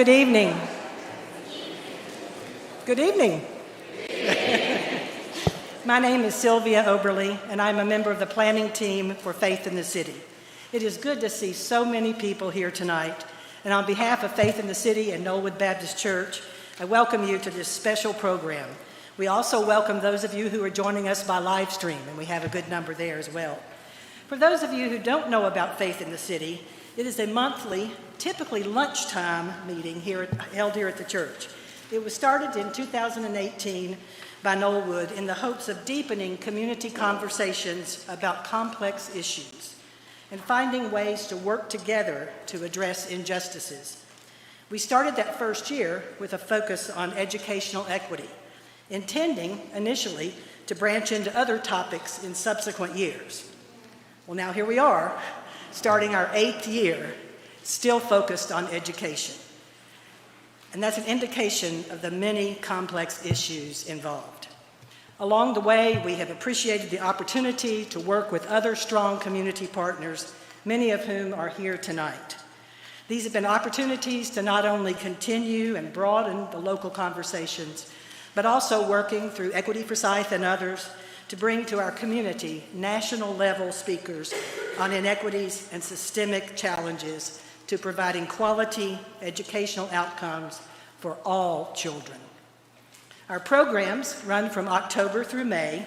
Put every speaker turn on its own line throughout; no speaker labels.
Good evening. Good evening. My name is Sylvia Oberly, and I'm a member of the planning team for Faith in the City. It is good to see so many people here tonight, and on behalf of Faith in the City and Knollwood Baptist Church, I welcome you to this special program. We also welcome those of you who are joining us by live stream, and we have a good number there as well. For those of you who don't know about Faith in the City, it is a monthly, typically lunchtime meeting held here at the church. It was started in 2018 by Knollwood in the hopes of deepening community conversations about complex issues and finding ways to work together to address injustices. We started that first year with a focus on educational equity, intending initially to branch into other topics in subsequent years. Well, now here we are, starting our 8th year, still focused on education. And that's an indication of the many complex issues involved. Along the way, we have appreciated the opportunity to work with other strong community partners, many of whom are here tonight. These have been opportunities to not only continue and broaden the local conversations, but also working through Equity Forsyth and others to bring to our community national-level speakers on inequities and systemic challenges to providing quality educational outcomes for all children. Our programs run from October through May,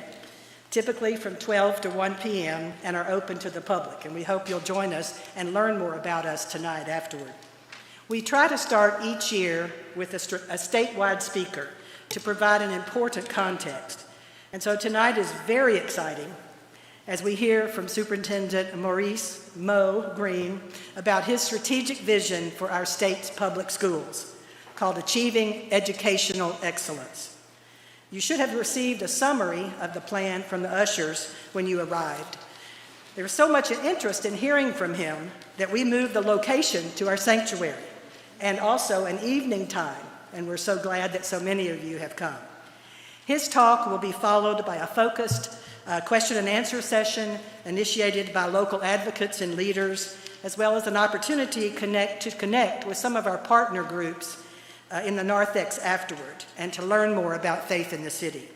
typically from 12 to 1 p.m., and are open to the public, and we hope you'll join us and learn more about us tonight afterward. We try to start each year with a statewide speaker to provide an important context, and so tonight is very exciting as we hear from Superintendent Maurice Mo Green about his strategic vision for our state's public schools, called Achieving Educational Excellence. You should have received a summary of the plan from the ushers when you arrived. There was so much interest in hearing from him that we moved the location to our sanctuary and also an evening time, and we're so glad that so many of you have come. His talk will be followed by a focused question and answer session initiated by local advocates and leaders, as well as an opportunity to connect with some of our partner groups in the narthex afterward and to learn more about Faith in the City.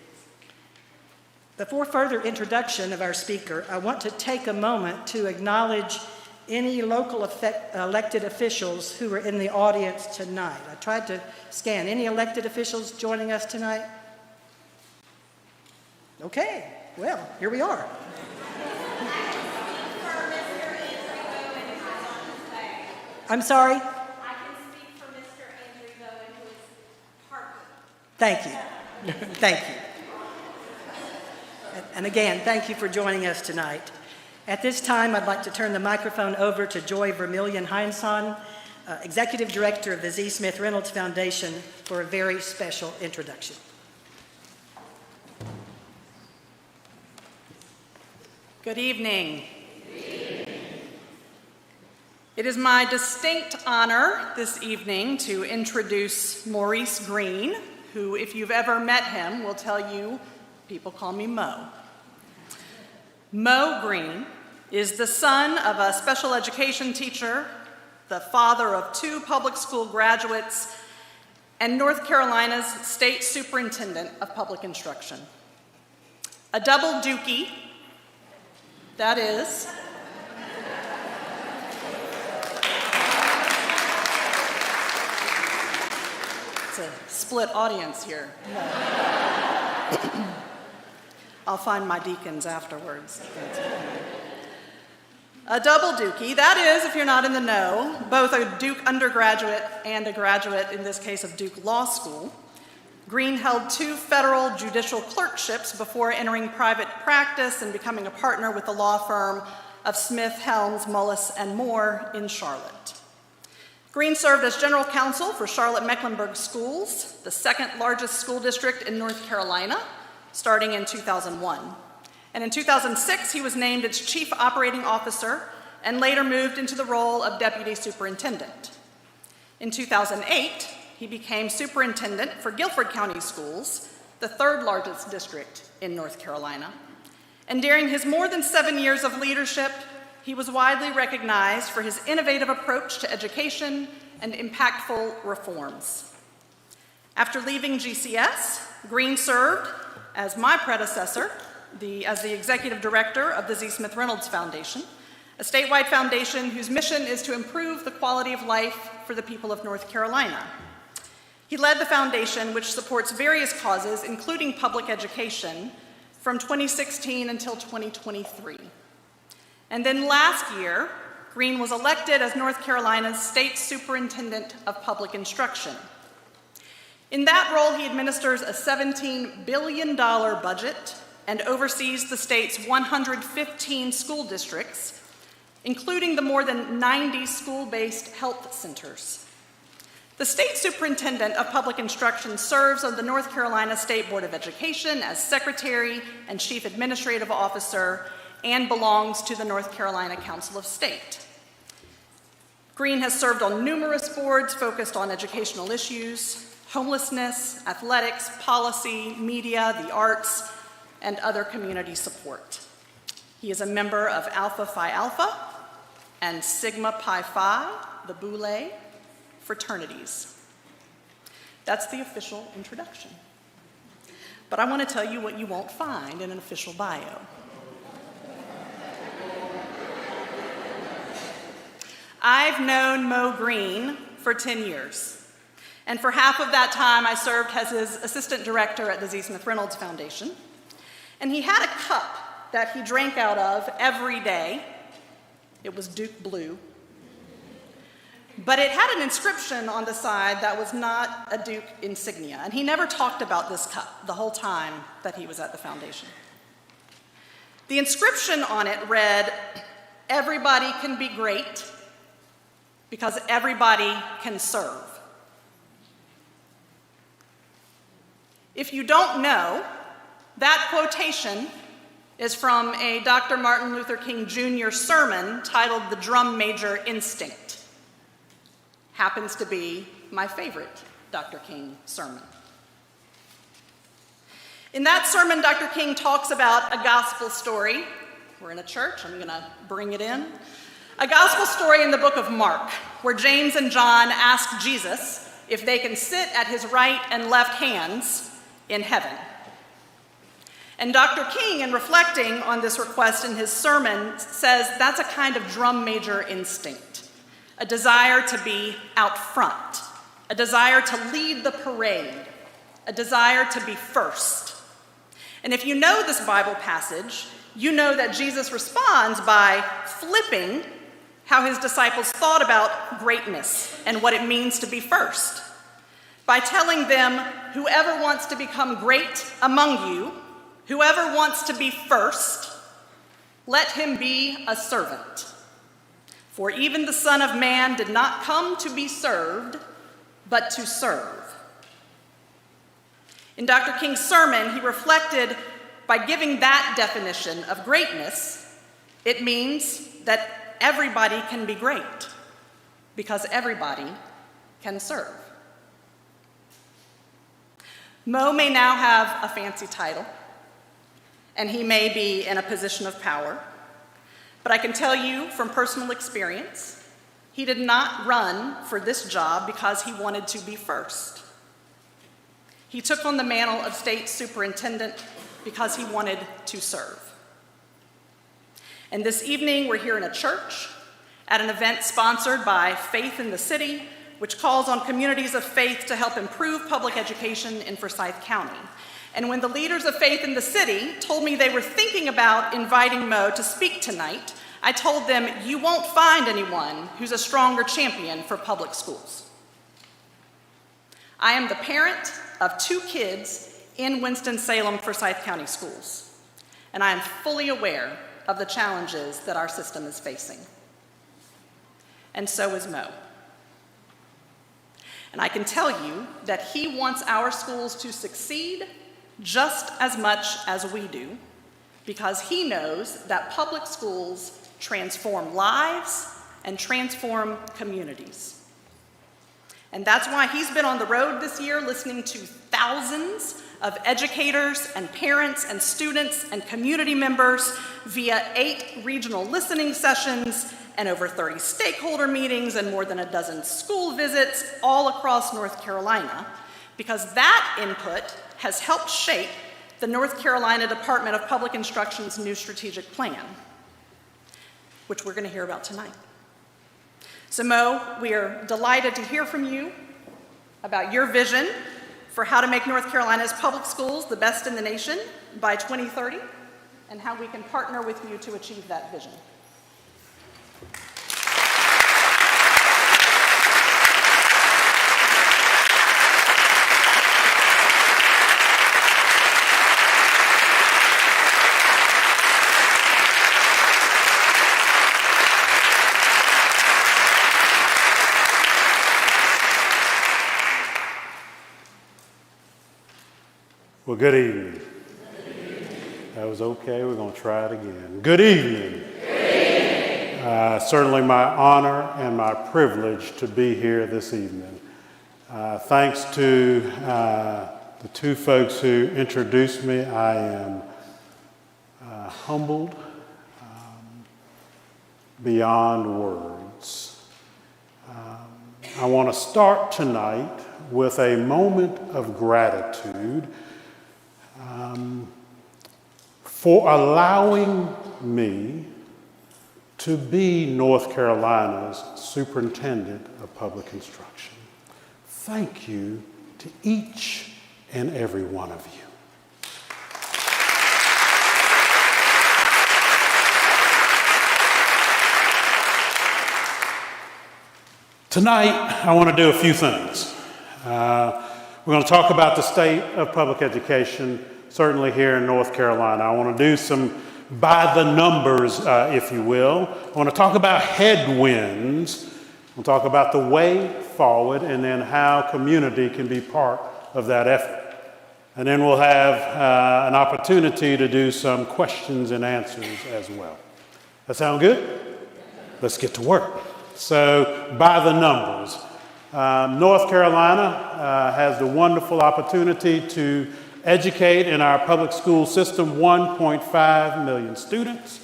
Before further introduction of our speaker, I want to take a moment to acknowledge any local elected officials who are in the audience tonight. I tried to scan. Any elected officials joining us tonight? Okay. Well, here we are. I'm sorry?
I can speak for Mr. Andrew Bowen, who is parking.
Thank you. Thank you. And again, thank you for joining us tonight. At this time, I'd like to turn the microphone over to Joy Vermillion-Heinsohn, Executive Director of the Z. Smith Reynolds Foundation, for a very special introduction.
Good evening. It is my distinct honor this evening to introduce Maurice Green, who, if you've ever met him, will tell you people call me Mo. Mo Green is the son of a special education teacher, the father of 2 public school graduates, and North Carolina's state superintendent of public instruction. A double Dookie, that is. It's a split audience here. I'll find my deacons afterwards. A double Dookie, that is, if you're not in the know, both a Duke undergraduate and a graduate, in this case, of Duke Law School. Green held 2 federal judicial clerkships before entering private practice and becoming a partner with the law firm of Smith, Helms, Mullis, and Moore in Charlotte. Green served as general counsel for Charlotte-Mecklenburg Schools, the 2nd largest school district in North Carolina, starting in 2001. And in 2006, he was named its chief operating officer and later moved into the role of deputy superintendent. In 2008, he became superintendent for Guilford County Schools, the 3rd largest district in North Carolina. And during his more than 7 years of leadership, he was widely recognized for his innovative approach to education and impactful reforms. After leaving GCS, Green served as my predecessor, as the executive director of the Z. Smith Reynolds Foundation, a statewide foundation whose mission is to improve the quality of life for the people of North Carolina. He led the foundation, which supports various causes, including public education, from 2016 until 2023. And then last year, Green was elected as North Carolina's State Superintendent of Public Instruction. In that role, he administers a $17 billion budget and oversees the state's 115 school districts, including the more than 90 school-based health centers. The State Superintendent of Public Instruction serves on the North Carolina State Board of Education as Secretary and Chief Administrative Officer and belongs to the North Carolina Council of State. Green has served on numerous boards focused on educational issues, homelessness, athletics, policy, media, the arts, and other community support. He is a member of Alpha Phi Alpha and Sigma Pi Phi, the Boule fraternities. That's the official introduction. But I want to tell you what you won't find in an official bio. I've known Mo Green for 10 years, and for half of that time I served as his assistant director at the Z. Smith Reynolds Foundation, and he had a cup that he drank out of every day. It was Duke Blue, but it had an inscription on the side that was not a Duke insignia, and he never talked about this cup the whole time that he was at the foundation. The inscription on it read, "Everybody can be great, because everybody can serve." If you don't know, that quotation is from a Dr. Martin Luther King Jr. sermon titled "The Drum Major Instinct." Happens to be my favorite Dr. King sermon. In that sermon, Dr. King talks about a gospel story. We're in a church, I'm going to bring it in. A gospel story in the book of Mark, where James and John ask Jesus if they can sit at his right and left hands in heaven. And Dr. King, in reflecting on this request in his sermon, says that's a kind of drum major instinct, a desire to be out front, a desire to lead the parade, a desire to be first. And if you know this Bible passage, you know that Jesus responds by flipping how his disciples thought about greatness and what it means to be first, by telling them, whoever wants to become great among you, whoever wants to be first, let him be a servant. For even the Son of Man did not come to be served, but to serve. In Dr. King's sermon, he reflected by giving that definition of greatness, it means that everybody can be great because everybody can serve. Mo may now have a fancy title, and he may be in a position of power, but I can tell you from personal experience, he did not run for this job because he wanted to be first. He took on the mantle of state superintendent because he wanted to serve. And this evening, we're here in a church at an event sponsored by Faith in the City, which calls on communities of faith to help improve public education in Forsyth County. And when the leaders of Faith in the City told me they were thinking about inviting Mo to speak tonight, I told them, you won't find anyone who's a stronger champion for public schools. I am the parent of 2 kids in Winston-Salem Forsyth County schools, and I am fully aware of the challenges that our system is facing. And so is Mo. And I can tell you that he wants our schools to succeed just as much as we do, because he knows that public schools transform lives and transform communities. And that's why he's been on the road this year listening to thousands of educators and parents and students and community members via 8 regional listening sessions and over 30 stakeholder meetings and more than a dozen school visits all across North Carolina, because that input has helped shape the North Carolina Department of Public Instruction's new strategic plan, which we're going to hear about tonight. So Mo, we are delighted to hear from you about your vision for how to make North Carolina's public schools the best in the nation by 2030, and how we can partner with you to achieve that vision.
Well, good evening. That was okay. We're going to try it again. Good evening. Good evening. Certainly my honor and my privilege to be here this evening. Thanks to the two folks who introduced me, I am humbled beyond words. I want to start tonight with a moment of gratitude for allowing me to be North Carolina's Superintendent of Public Instruction. Thank you to each and every one of you. Tonight, I want to do a few things. We're going to talk about the state of public education, certainly here in North Carolina. I want to do some by the numbers, if you will. I want to talk about headwinds. We'll talk about the way forward and then how community can be part of that effort. And then we'll have an opportunity to do some questions and answers as well. That sound good? Let's get to work. So, by the numbers. North Carolina has the wonderful opportunity to educate in our public school system 1.5 million students.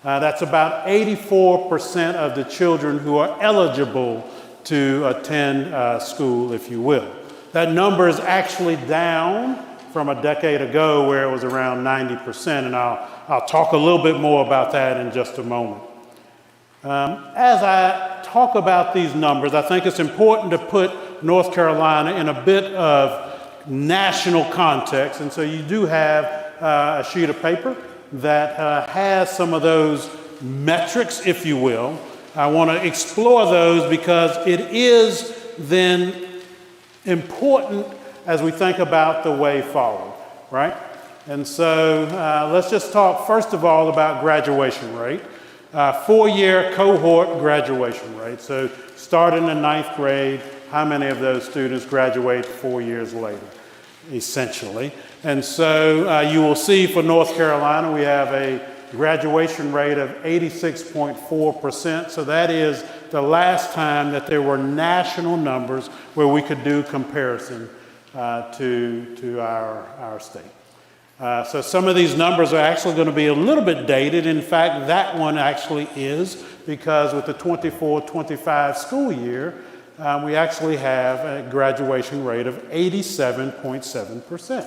That's about 84% of the children who are eligible to attend school, if you will. That number is actually down from a decade ago where it was around 90%, and I'll talk a little bit more about that in just a moment. As I talk about these numbers, I think it's important to put North Carolina in a bit of national context, and so you do have a sheet of paper that has some of those metrics, if you will. I want to explore those because it is then important as we think about the way forward, right? And so let's just talk first of all about graduation rate. 4-year cohort graduation rate. So start in the 9th grade, how many of those students graduate 4 years later, essentially? And so you will see for North Carolina, we have a graduation rate of 86.4%. So that is the last time that there were national numbers where we could do comparison to our state. So some of these numbers are actually going to be a little bit dated. In fact, that one actually is, because with the 24-25 school year, we actually have a graduation rate of 87.7%,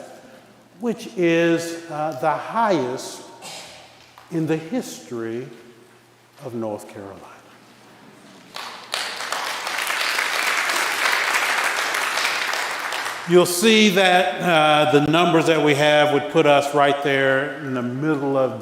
which is the highest in the history of North Carolina. You'll see that the numbers that we have would put us right there in the middle of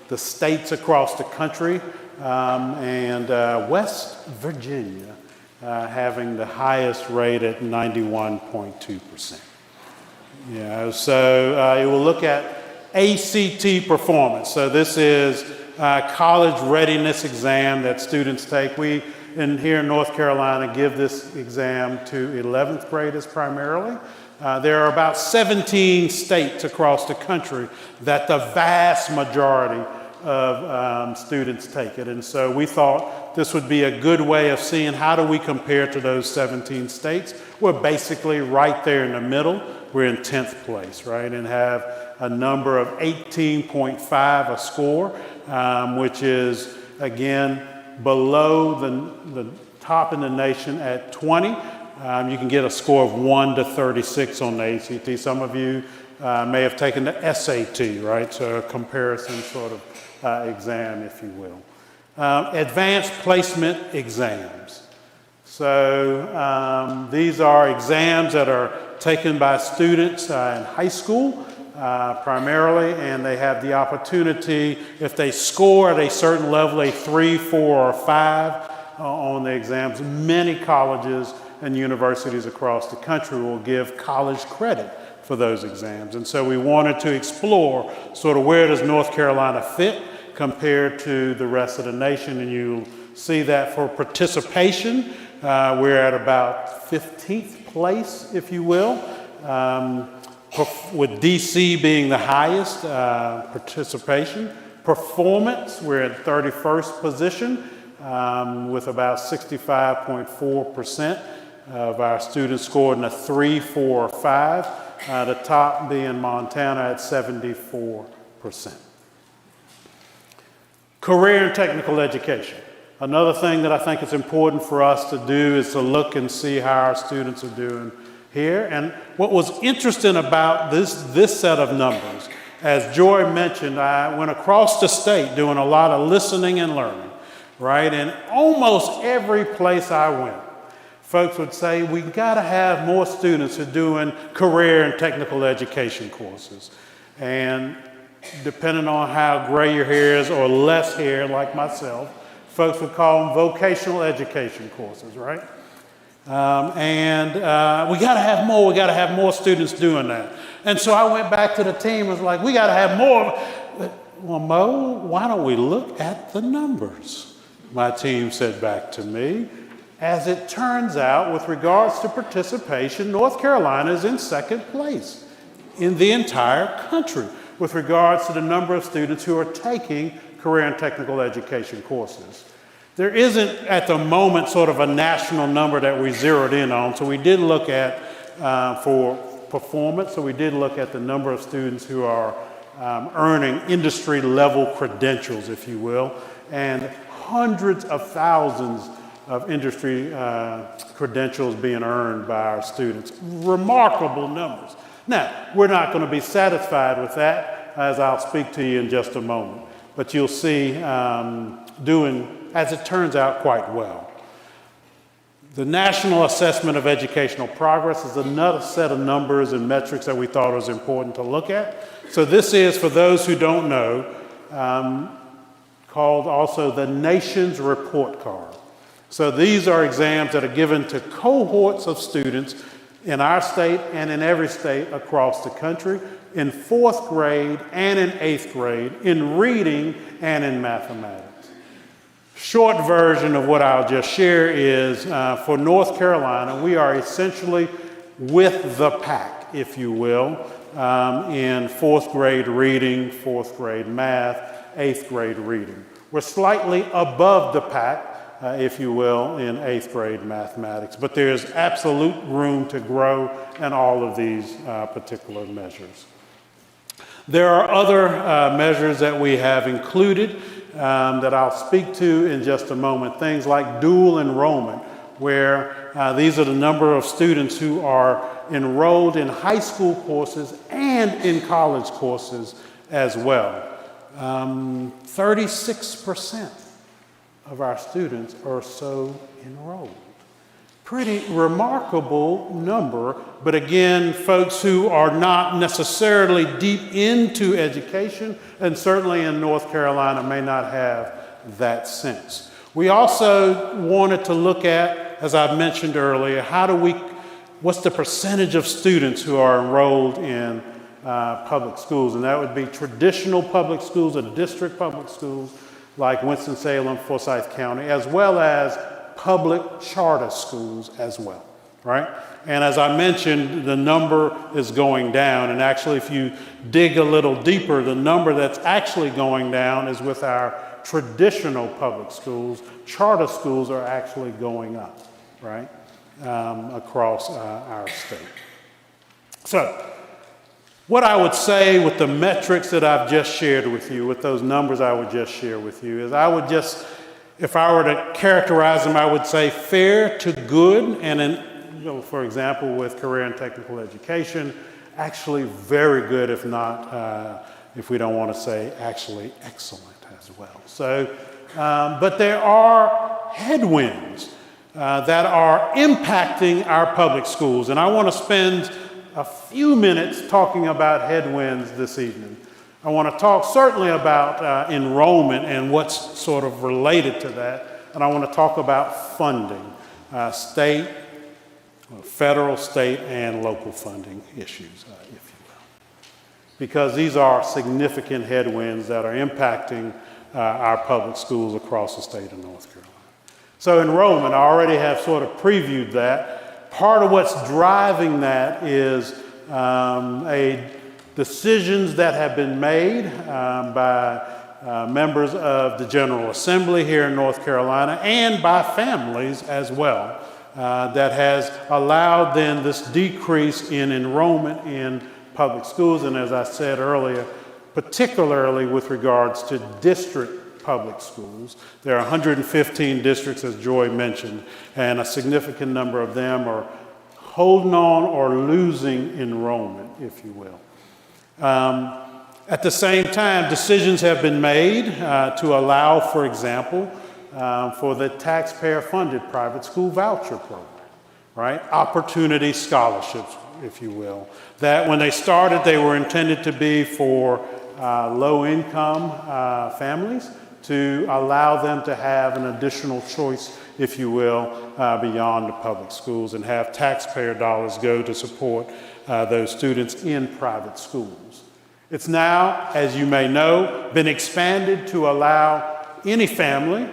the states across the country, and West Virginia having the highest rate at 91.2%. So you will look at ACT performance. So this is college readiness exam that students take. We here in North Carolina give this exam to 11th graders primarily. There are about 17 states across the country that the vast majority of students take it. And so we thought this would be a good way of seeing how do we compare to those 17 states. We're basically right there in the middle. We're in 10th place, right? And have a number of 18.5 a score, which is, again, below the top in the nation at 20. You can get a score of 1 to 36 on the ACT. Some of you may have taken the SAT, right? So a comparison sort of exam, if you will. Advanced placement exams. So these are exams that are taken by students in high school primarily, and they have the opportunity, if they score at a certain level, a 3, 4, or 5 on the exams, many colleges and universities across the country will give college credit for those exams. And so we wanted to explore sort of where does North Carolina fit compared to the rest of the nation, and you'll see that for participation, we're at about 15th place, if you will, with DC being the highest participation. Performance, we're at 31st position with about 65.4% of our students scored in a 3, 4, or 5. The top being Montana at 74%. Career and technical education. Another thing that I think is important for us to do is to look and see how our students are doing here. And what was interesting about this set of numbers, as Joy mentioned, I went across the state doing a lot of listening and learning, right? And almost every place I went, folks would say, we gotta have more students who are doing career and technical education courses. And depending on how gray your hair is or less hair like myself, folks would call them vocational education courses, right? We gotta have more students doing that. And so I went back to the team and was like, we gotta have more. Well, Mo, why don't we look at the numbers? My team said back to me, as it turns out, with regards to participation, North Carolina is in second place in the entire country with regards to the number of students who are taking career and technical education courses. There isn't at the moment sort of a national number that we zeroed in on, so we did look at for performance, so we did look at the number of students who are earning industry level credentials, if you will, and hundreds of thousands of industry credentials being earned by our students. Remarkable numbers. Now, we're not going to be satisfied with that, as I'll speak to you in just a moment, but you'll see doing, as it turns out, quite well. The National Assessment of Educational Progress is another set of numbers and metrics that we thought was important to look at. So this is, for those who don't know, called also the Nation's Report Card. So these are exams that are given to cohorts of students in our state and in every state across the country, in 4th grade and in 8th grade, in reading and in mathematics. Short version of what I'll just share is, for North Carolina, we are essentially with the pack, if you will, in 4th grade reading, 4th grade math, 8th grade reading. We're slightly above the pack, if you will, in 8th grade mathematics, but there's absolute room to grow in all of these particular measures. There are other measures that we have included that I'll speak to in just a moment, things like dual enrollment, where these are the number of students who are enrolled in high school courses and in college courses as well. 36% of our students are so enrolled. Pretty remarkable number, but again, folks who are not necessarily deep into education, and certainly in North Carolina may not have that sense. We also wanted to look at, as I mentioned earlier, what's the percentage of students who are enrolled in public schools, and that would be traditional public schools or district public schools like Winston-Salem, Forsyth County, as well as public charter schools as well, right? And as I mentioned, the number is going down, and actually if you dig a little deeper, the number that's actually going down is with our traditional public schools. Charter schools are actually going up, right, across our state. So, what I would say with the metrics that I've just shared with you, with those numbers I would just share with you, is I would just if I were to characterize them, I would say fair to good, and for example, with career and technical education, actually very good, if not, if we don't want to say actually excellent as well. So, but there are headwinds that are impacting our public schools, and I want to spend a few minutes talking about headwinds this evening. I want to talk certainly about enrollment and what's sort of related to that, and I want to talk about funding, state, federal, state, and local funding issues, if you will. Because these are significant headwinds that are impacting our public schools across the state of North Carolina. So enrollment, I already have sort of previewed that. Part of what's driving that is decisions that have been made by members of the General Assembly here in North Carolina and by families as well that has allowed then this decrease in enrollment in public schools, and as I said earlier, particularly with regards to district public schools. There are 115 districts, as Joy mentioned, and a significant number of them are holding on or losing enrollment, if you will. At the same time, decisions have been made to allow, for example, for the taxpayer-funded private school voucher program, right? Opportunity scholarships, if you will. That when they started, they were intended to be for low-income families to allow them to have an additional choice, if you will, beyond the public schools and have taxpayer dollars go to support those students in private schools. It's now, as you may know, been expanded to allow any family,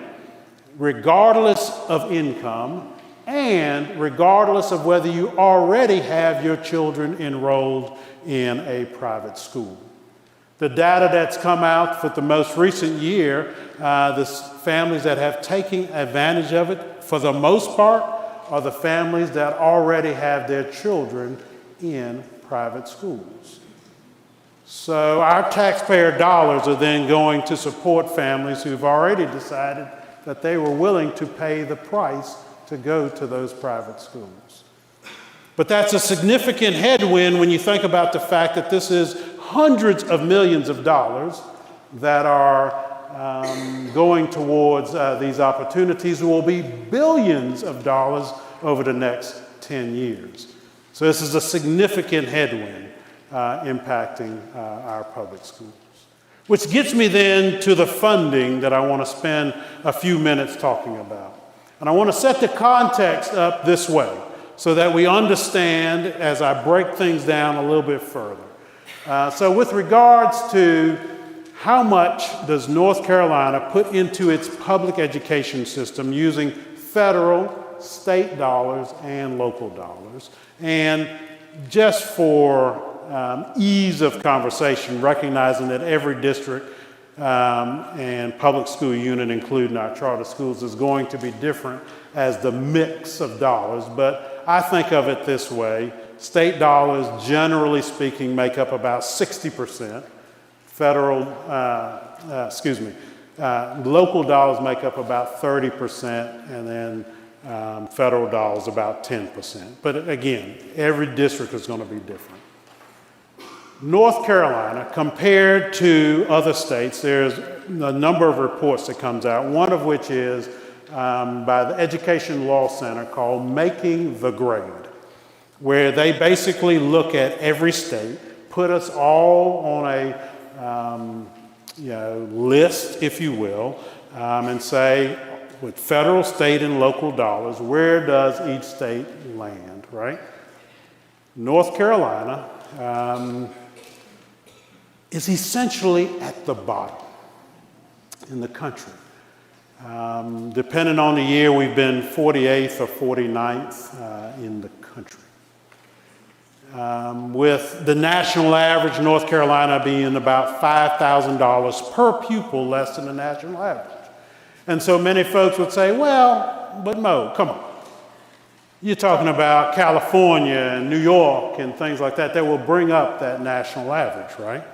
regardless of income and regardless of whether you already have your children enrolled in a private school. The data that's come out for the most recent year, the families that have taken advantage of it, for the most part, are the families that already have their children in private schools. So our taxpayer dollars are then going to support families who've already decided that they were willing to pay the price to go to those private schools. But that's a significant headwind when you think about the fact that this is hundreds of millions of dollars that are going towards these opportunities. Will be billions of dollars over the next 10 years. So this is a significant headwind impacting our public schools. Which gets me then to the funding that I want to spend a few minutes talking about. And I want to set the context up this way so that we understand as I break things down a little bit further. So with regards to how much does North Carolina put into its public education system using federal, state dollars, and local dollars, and just for ease of conversation, recognizing that every district and public school unit, including our charter schools, is going to be different as the mix of dollars. But I think of it this way. State dollars, generally speaking, make up about 60%. Local dollars make up about 30%, and then federal dollars about 10%. But again, every district is going to be different. North Carolina, compared to other states, there's a number of reports that comes out, one of which is by the Education Law Center called Making the Grade, where they basically look at every state, put us all on a list, if you will, and say, with federal, state, and local dollars, where does each state land, right? North Carolina is essentially at the bottom in the country. Depending on the year, we've been 48th or 49th in the country. With the national average, North Carolina being about $5,000 per pupil less than the national average. And so many folks would say, well, but Mo, come on. You're talking about California and New York and things like that that will bring up that national average, right?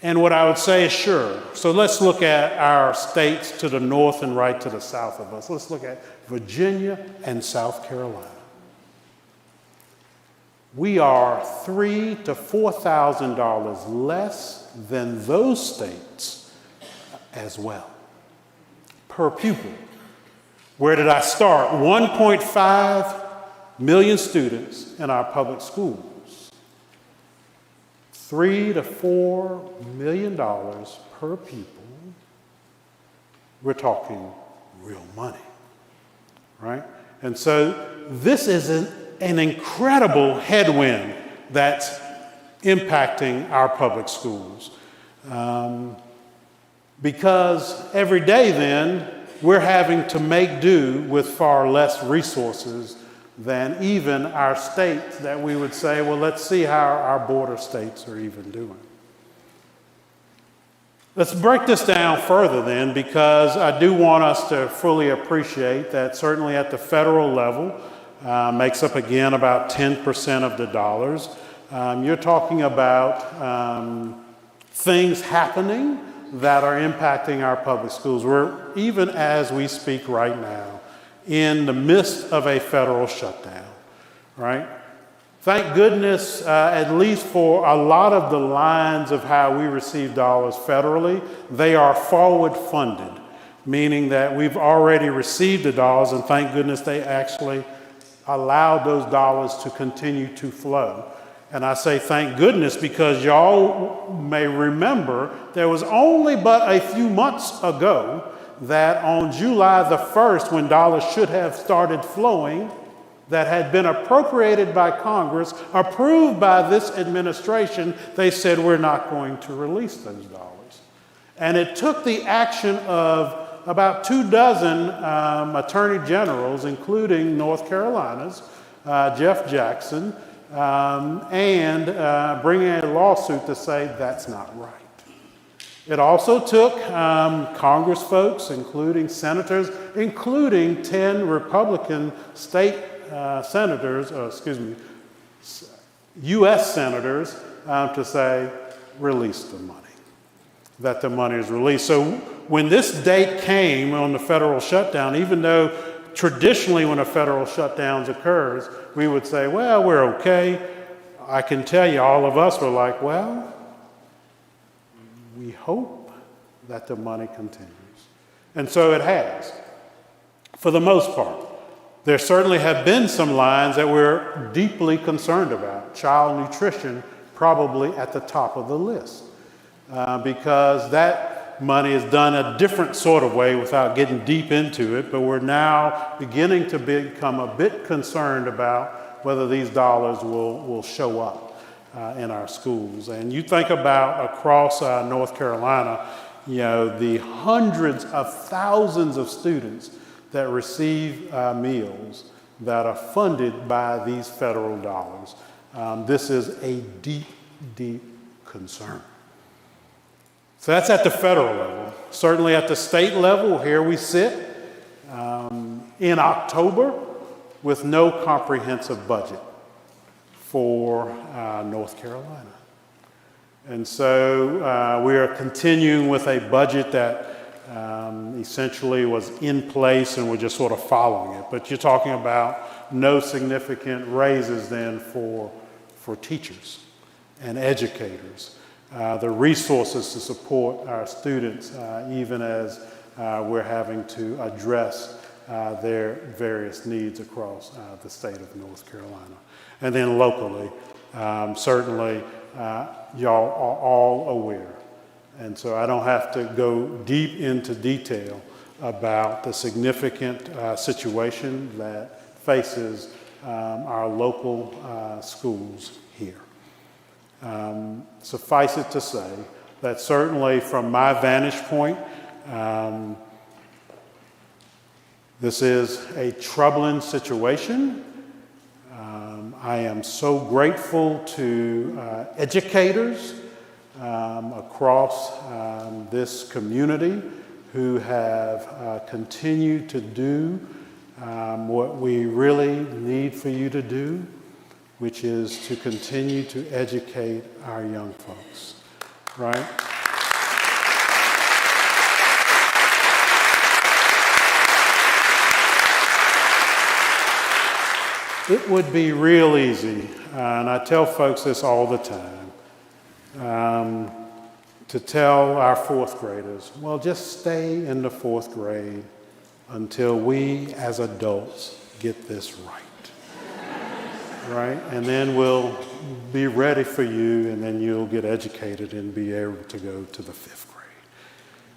And what I would say is sure. So let's look at our states to the north and right to the south of us. Let's look at Virginia and South Carolina. We are $3,000 to $4,000 less than those states as well, per pupil. Where did I start? 1.5 million students in our public schools. $3 to $4 million per pupil. We're talking real money, right? And so this is an incredible headwind that's impacting our public schools. Because every day then, we're having to make do with far less resources than even our states that we would say, well, let's see how our border states are even doing. Let's break this down further then, because I do want us to fully appreciate that certainly at the federal level, makes up again about 10% of the dollars. You're talking about things happening that are impacting our public schools. We're, even as we speak right now, in the midst of a federal shutdown, right? Thank goodness, at least for a lot of the lines of how we receive dollars federally, they are forward funded, meaning that we've already received the dollars, and thank goodness they actually allowed those dollars to continue to flow. And I say thank goodness because y'all may remember there was only but a few months ago that on July the 1st, when dollars should have started flowing, that had been appropriated by Congress, approved by this administration, they said we're not going to release those dollars. And it took the action of about 24 attorney generals, including North Carolina's Jeff Jackson, and bringing a lawsuit to say that's not right. It also took Congress folks, including senators, including 10 Republican state senators, U.S. senators, to say, release the money, that the money is released. So when this date came on the federal shutdown, even though traditionally when a federal shutdown occurs, we would say, well, we're okay. I can tell you all of us were like, well, we hope that the money continues. And so it has, for the most part. There certainly have been some lines that we're deeply concerned about. Child nutrition probably at the top of the list because that money is done a different sort of way without getting deep into it, but we're now beginning to become a bit concerned about whether these dollars will show up in our schools. And you think about across North Carolina, you know, the hundreds of thousands of students that receive meals that are funded by these federal dollars. This is a deep, deep concern. So that's at the federal level. Certainly at the state level, here we sit in October with no comprehensive budget for North Carolina. And so we are continuing with a budget that essentially was in place and we're just sort of following it. But you're talking about no significant raises then for teachers and educators. The resources to support our students even as we're having to address their various needs across the state of North Carolina. And then locally, certainly y'all are all aware. And so I don't have to go deep into detail about the significant situation that faces our local schools here. Suffice it to say that certainly from my vantage point, this is a troubling situation. I am so grateful to educators across this community who have continued to do what we really need for you to do, which is to continue to educate our young folks, right? it would be real easy, and I tell folks this all the time, to tell our fourth graders, well, just stay in the fourth grade until we as adults get this right. Right? And then we'll be ready for you, and then you'll get educated and be able to go to the fifth grade.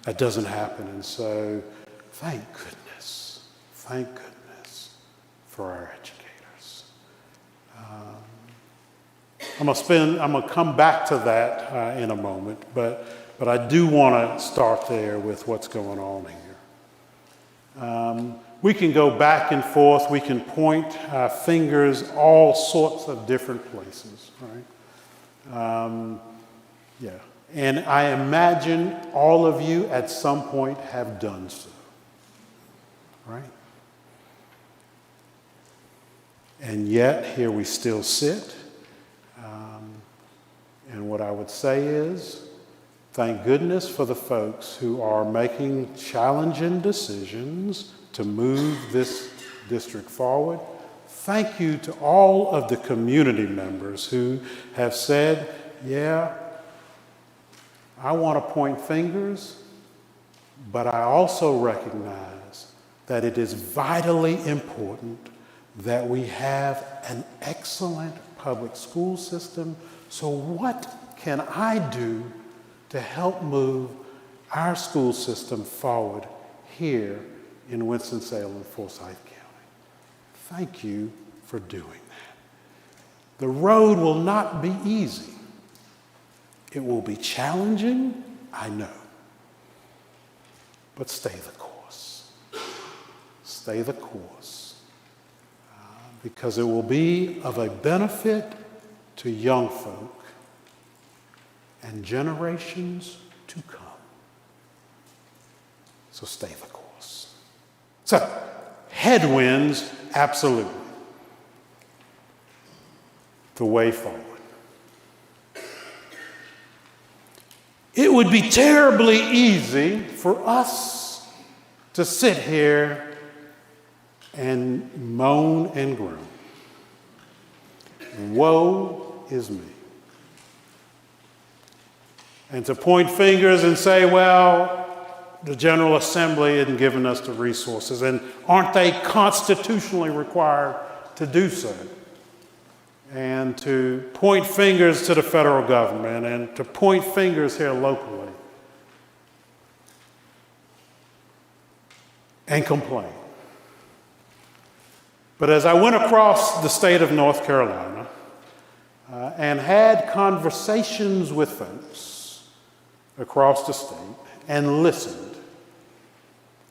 That doesn't happen, and so thank goodness for our educators. I'm gonna come back to that in a moment, but I do want to start there with what's going on here. We can go back and forth. We can point fingers all sorts of different places, right? Yeah. And I imagine all of you at some point have done so, right? And yet, here we still sit. And what I would say is, thank goodness for the folks who are making challenging decisions to move this district forward. Thank you to all of the community members who have said, yeah, I want to point fingers, but I also recognize that it is vitally important that we have an excellent public school system. So what can I do to help move our school system forward here in Winston-Salem, Forsyth County? Thank you for doing that. The road will not be easy. It will be challenging, I know. But stay the course. Stay the course. Because it will be of a benefit to young folk and generations to come. So stay the course. So, headwinds, absolutely. The way forward. It would be terribly easy for us to sit here and moan and groan. Woe is me. And to point fingers and say, well, the General Assembly isn't giving us the resources, and aren't they constitutionally required to do so? And to point fingers to the federal government and to point fingers here locally and complain. But as I went across the state of North Carolina and had conversations with folks across the state and listened,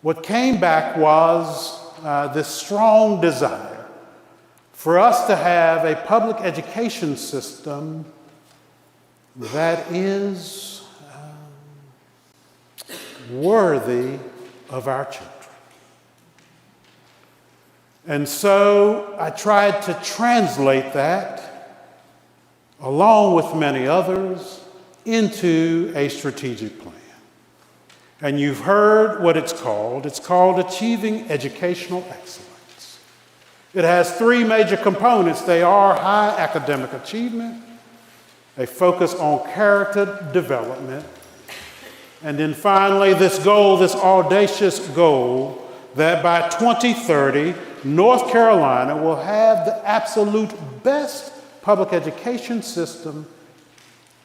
what came back was this strong desire for us to have a public education system that is worthy of our children. And so I tried to translate that, along with many others, into a strategic plan. And you've heard what it's called. It's called Achieving Educational Excellence. It has three major components. They are high academic achievement, a focus on character development, and then finally this goal, this audacious goal, that by 2030, North Carolina will have the absolute best public education system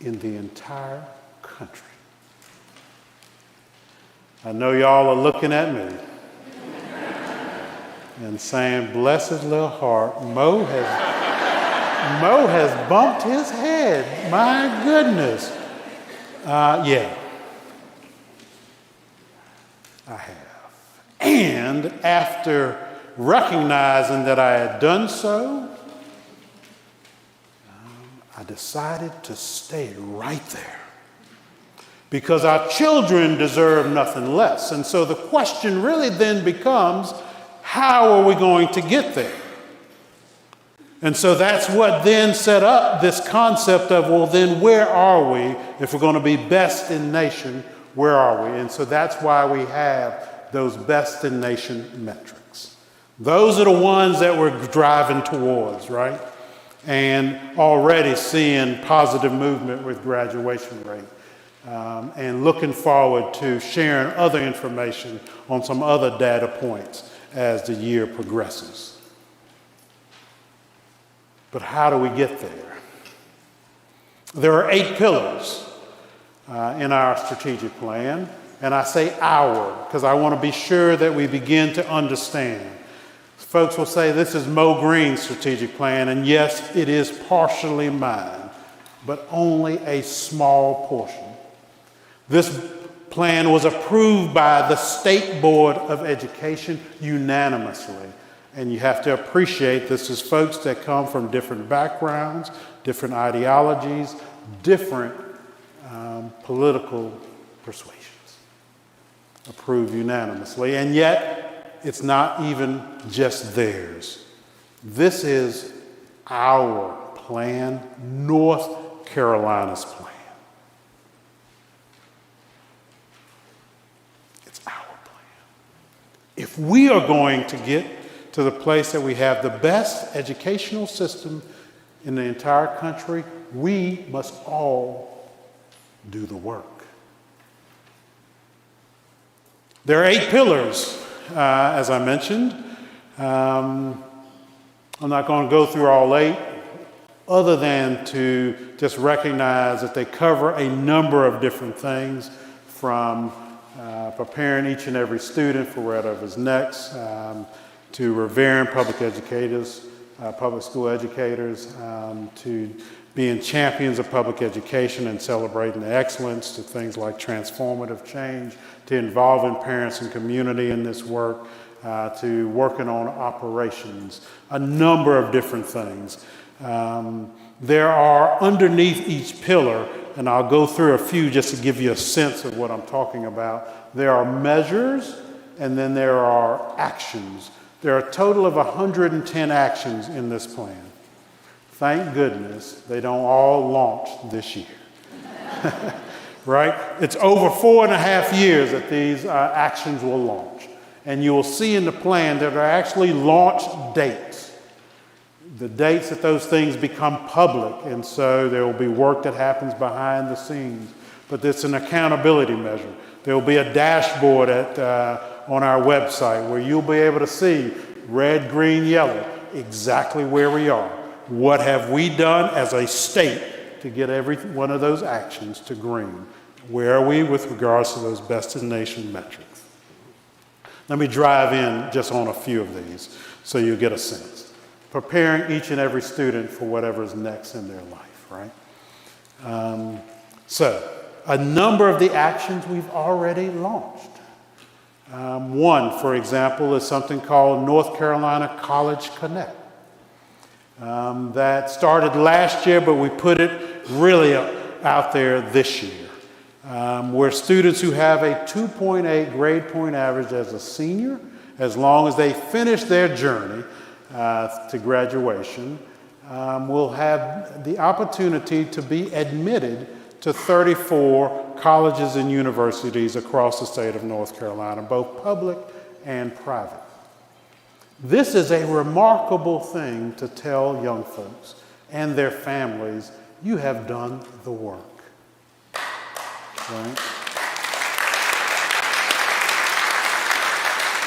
in the entire country. I know y'all are looking at me and saying, bless his little heart, Mo has bumped his head. My goodness. Yeah, I have. And after recognizing that I had done so, I decided to stay right there. Because our children deserve nothing less. And so the question really then becomes, how are we going to get there? And so that's what then set up this concept of, well, then where are we? If we're going to be best in nation, where are we? And so that's why we have those best in nation metrics. Those are the ones that we're driving towards, right? And already seeing positive movement with graduation rate. And looking forward to sharing other information on some other data points as the year progresses. But how do we get there? There are 8 pillars in our strategic plan, and I say our because I want to be sure that we begin to understand. Folks will say this is Mo Green's strategic plan, and yes, it is partially mine, but only a small portion. This plan was approved by the State Board of Education unanimously. And you have to appreciate this is folks that come from different backgrounds, different ideologies, different political persuasions. Approved unanimously. And yet, it's not even just theirs. This is our plan, North Carolina's plan. If we are going to get to the place that we have the best educational system in the entire country, we must all do the work. There are 8 pillars, as I mentioned. I'm not going to go through all 8, other than to just recognize that they cover a number of different things, from preparing each and every student for whatever's next, to revering public educators, public school educators, to being champions of public education and celebrating the excellence, to things like transformative change, to involving parents and community in this work, to working on operations, a number of different things. There are underneath each pillar, and I'll go through a few just to give you a sense of what I'm talking about. There are measures, and then there are actions. There are a total of 110 actions in this plan. Thank goodness they don't all launch this year. Right? It's over 4.5 years that these actions will launch. And you will see in the plan that there are actually launch dates. The dates that those things become public, and so there will be work that happens behind the scenes. But it's an accountability measure. There will be a dashboard on our website where you'll be able to see red, green, yellow, exactly where we are. What have we done as a state to get every one of those actions to green? Where are we with regards to those best in nation metrics? Let me drive in just on a few of these so you get a sense. Preparing each and every student for whatever is next in their life, right? So, a number of the actions we've already launched. One, for example, is something called North Carolina College Connect. That started last year, but we put it really out there this year. Where students who have a 2.8 grade point average as a senior, as long as they finish their journey to graduation, will have the opportunity to be admitted to 34 colleges and universities across the state of North Carolina, both public and private. This is a remarkable thing to tell young folks and their families. You have done the work. Right?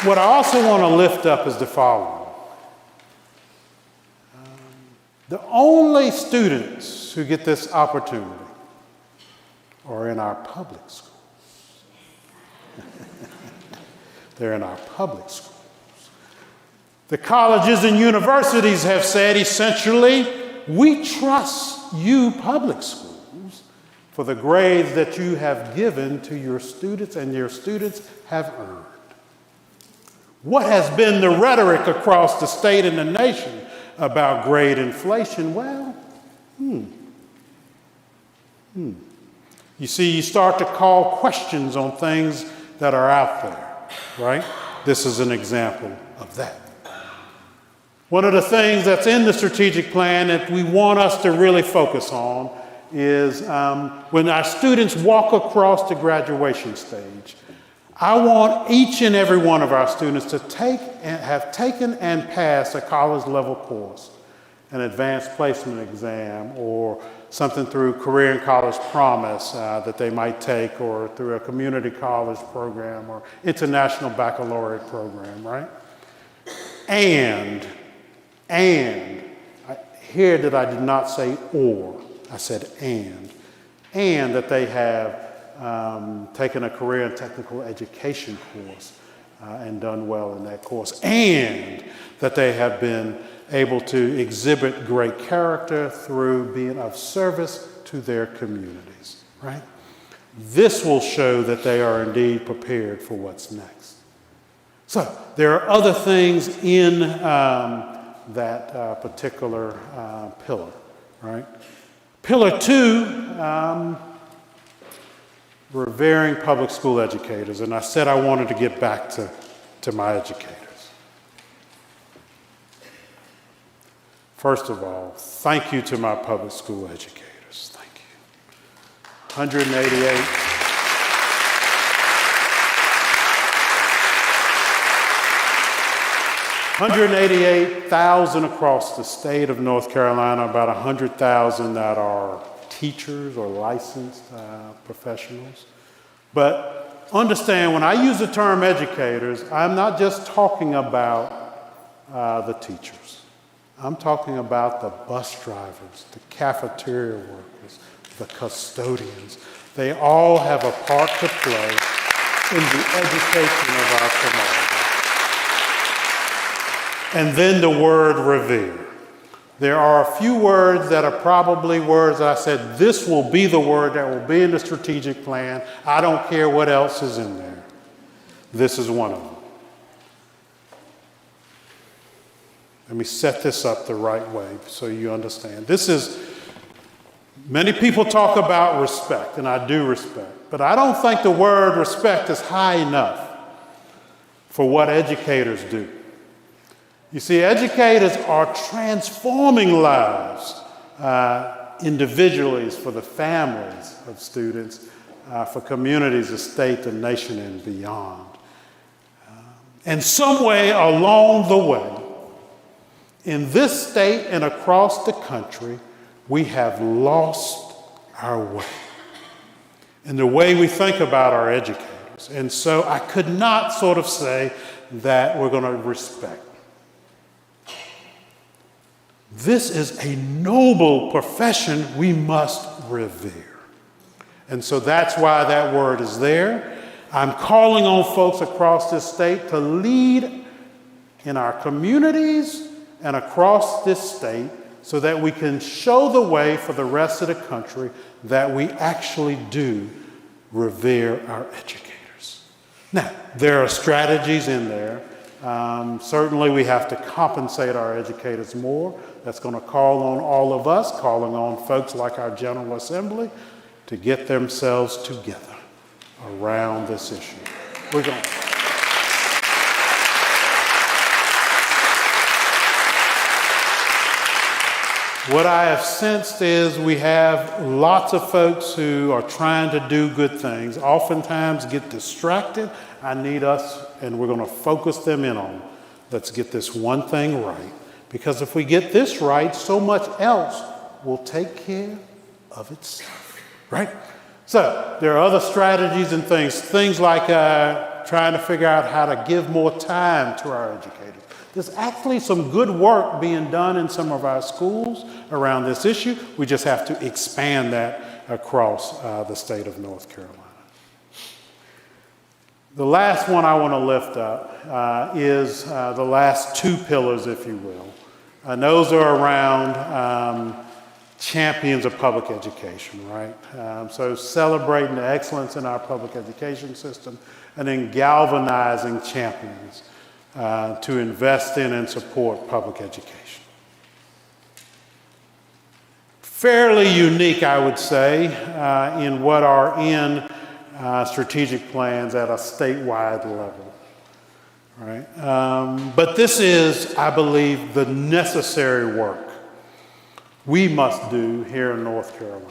What I also want to lift up is the following. The only students who get this opportunity are in our public schools. They're in our public schools. The colleges and universities have said essentially, we trust you public schools for the grades that you have given to your students and your students have earned. What has been the rhetoric across the state and the nation about grade inflation? Well, You see, you start to call questions on things that are out there, right? This is an example of that. One of the things that's in the strategic plan that we want us to really focus on is when our students walk across the graduation stage, I want each and every one of our students to have taken and passed a college level course, an advanced placement exam, or something through Career and College Promise that they might take, or through a community college program or international baccalaureate program, right? And here that I did not say or, I said and that they have taken a career and technical education course and done well in that course, and that they have been able to exhibit great character through being of service to their communities, right? This will show that they are indeed prepared for what's next. So there are other things in that particular pillar, right? Pillar 2, revering public school educators. And I said I wanted to get back to my educators. First of all, thank you to my public school educators. Thank you. 188,000 across the state of North Carolina, about 100,000 that are teachers or licensed professionals. But understand, when I use the term educators, I'm not just talking about the teachers. I'm talking about the bus drivers, the cafeteria workers, the custodians. They all have a part to play in the education of our community. And then the word revere. There are a few words that are probably words that I said, this will be the word that will be in the strategic plan. I don't care what else is in there. This is one of them. Let me set this up the right way so you understand. Many people talk about respect, and I do respect, but I don't think the word respect is high enough for what educators do. You see, educators are transforming lives individually, for the families of students, for communities, the state, the nation, and beyond. And some way along the way, in this state and across the country, we have lost our way in the way we think about our educators. And so I could not sort of say that we're going to respect. This is a noble profession we must revere. And so that's why that word is there. I'm calling on folks across this state to lead in our communities and across this state so that we can show the way for the rest of the country that we actually do revere our educators. Now, there are strategies in there. Certainly we have to compensate our educators more. That's going to call on all of us, calling on folks like our General Assembly to get themselves together around this issue. We're going. What I have sensed is we have lots of folks who are trying to do good things, oftentimes get distracted. I need us, and we're going to focus them in on, let's get this one thing right. Because if we get this right, so much else will take care of itself, right? So there are other strategies and things like trying to figure out how to give more time to our educators. There's actually some good work being done in some of our schools around this issue. We just have to expand that across the state of North Carolina. The last one I want to lift up is the last two pillars, if you will. And those are around champions of public education, right? So celebrating the excellence in our public education system and then galvanizing champions to invest in and support public education. Fairly unique, I would say, in what are in strategic plans at a statewide level. Right? But this is, I believe, the necessary work we must do here in North Carolina.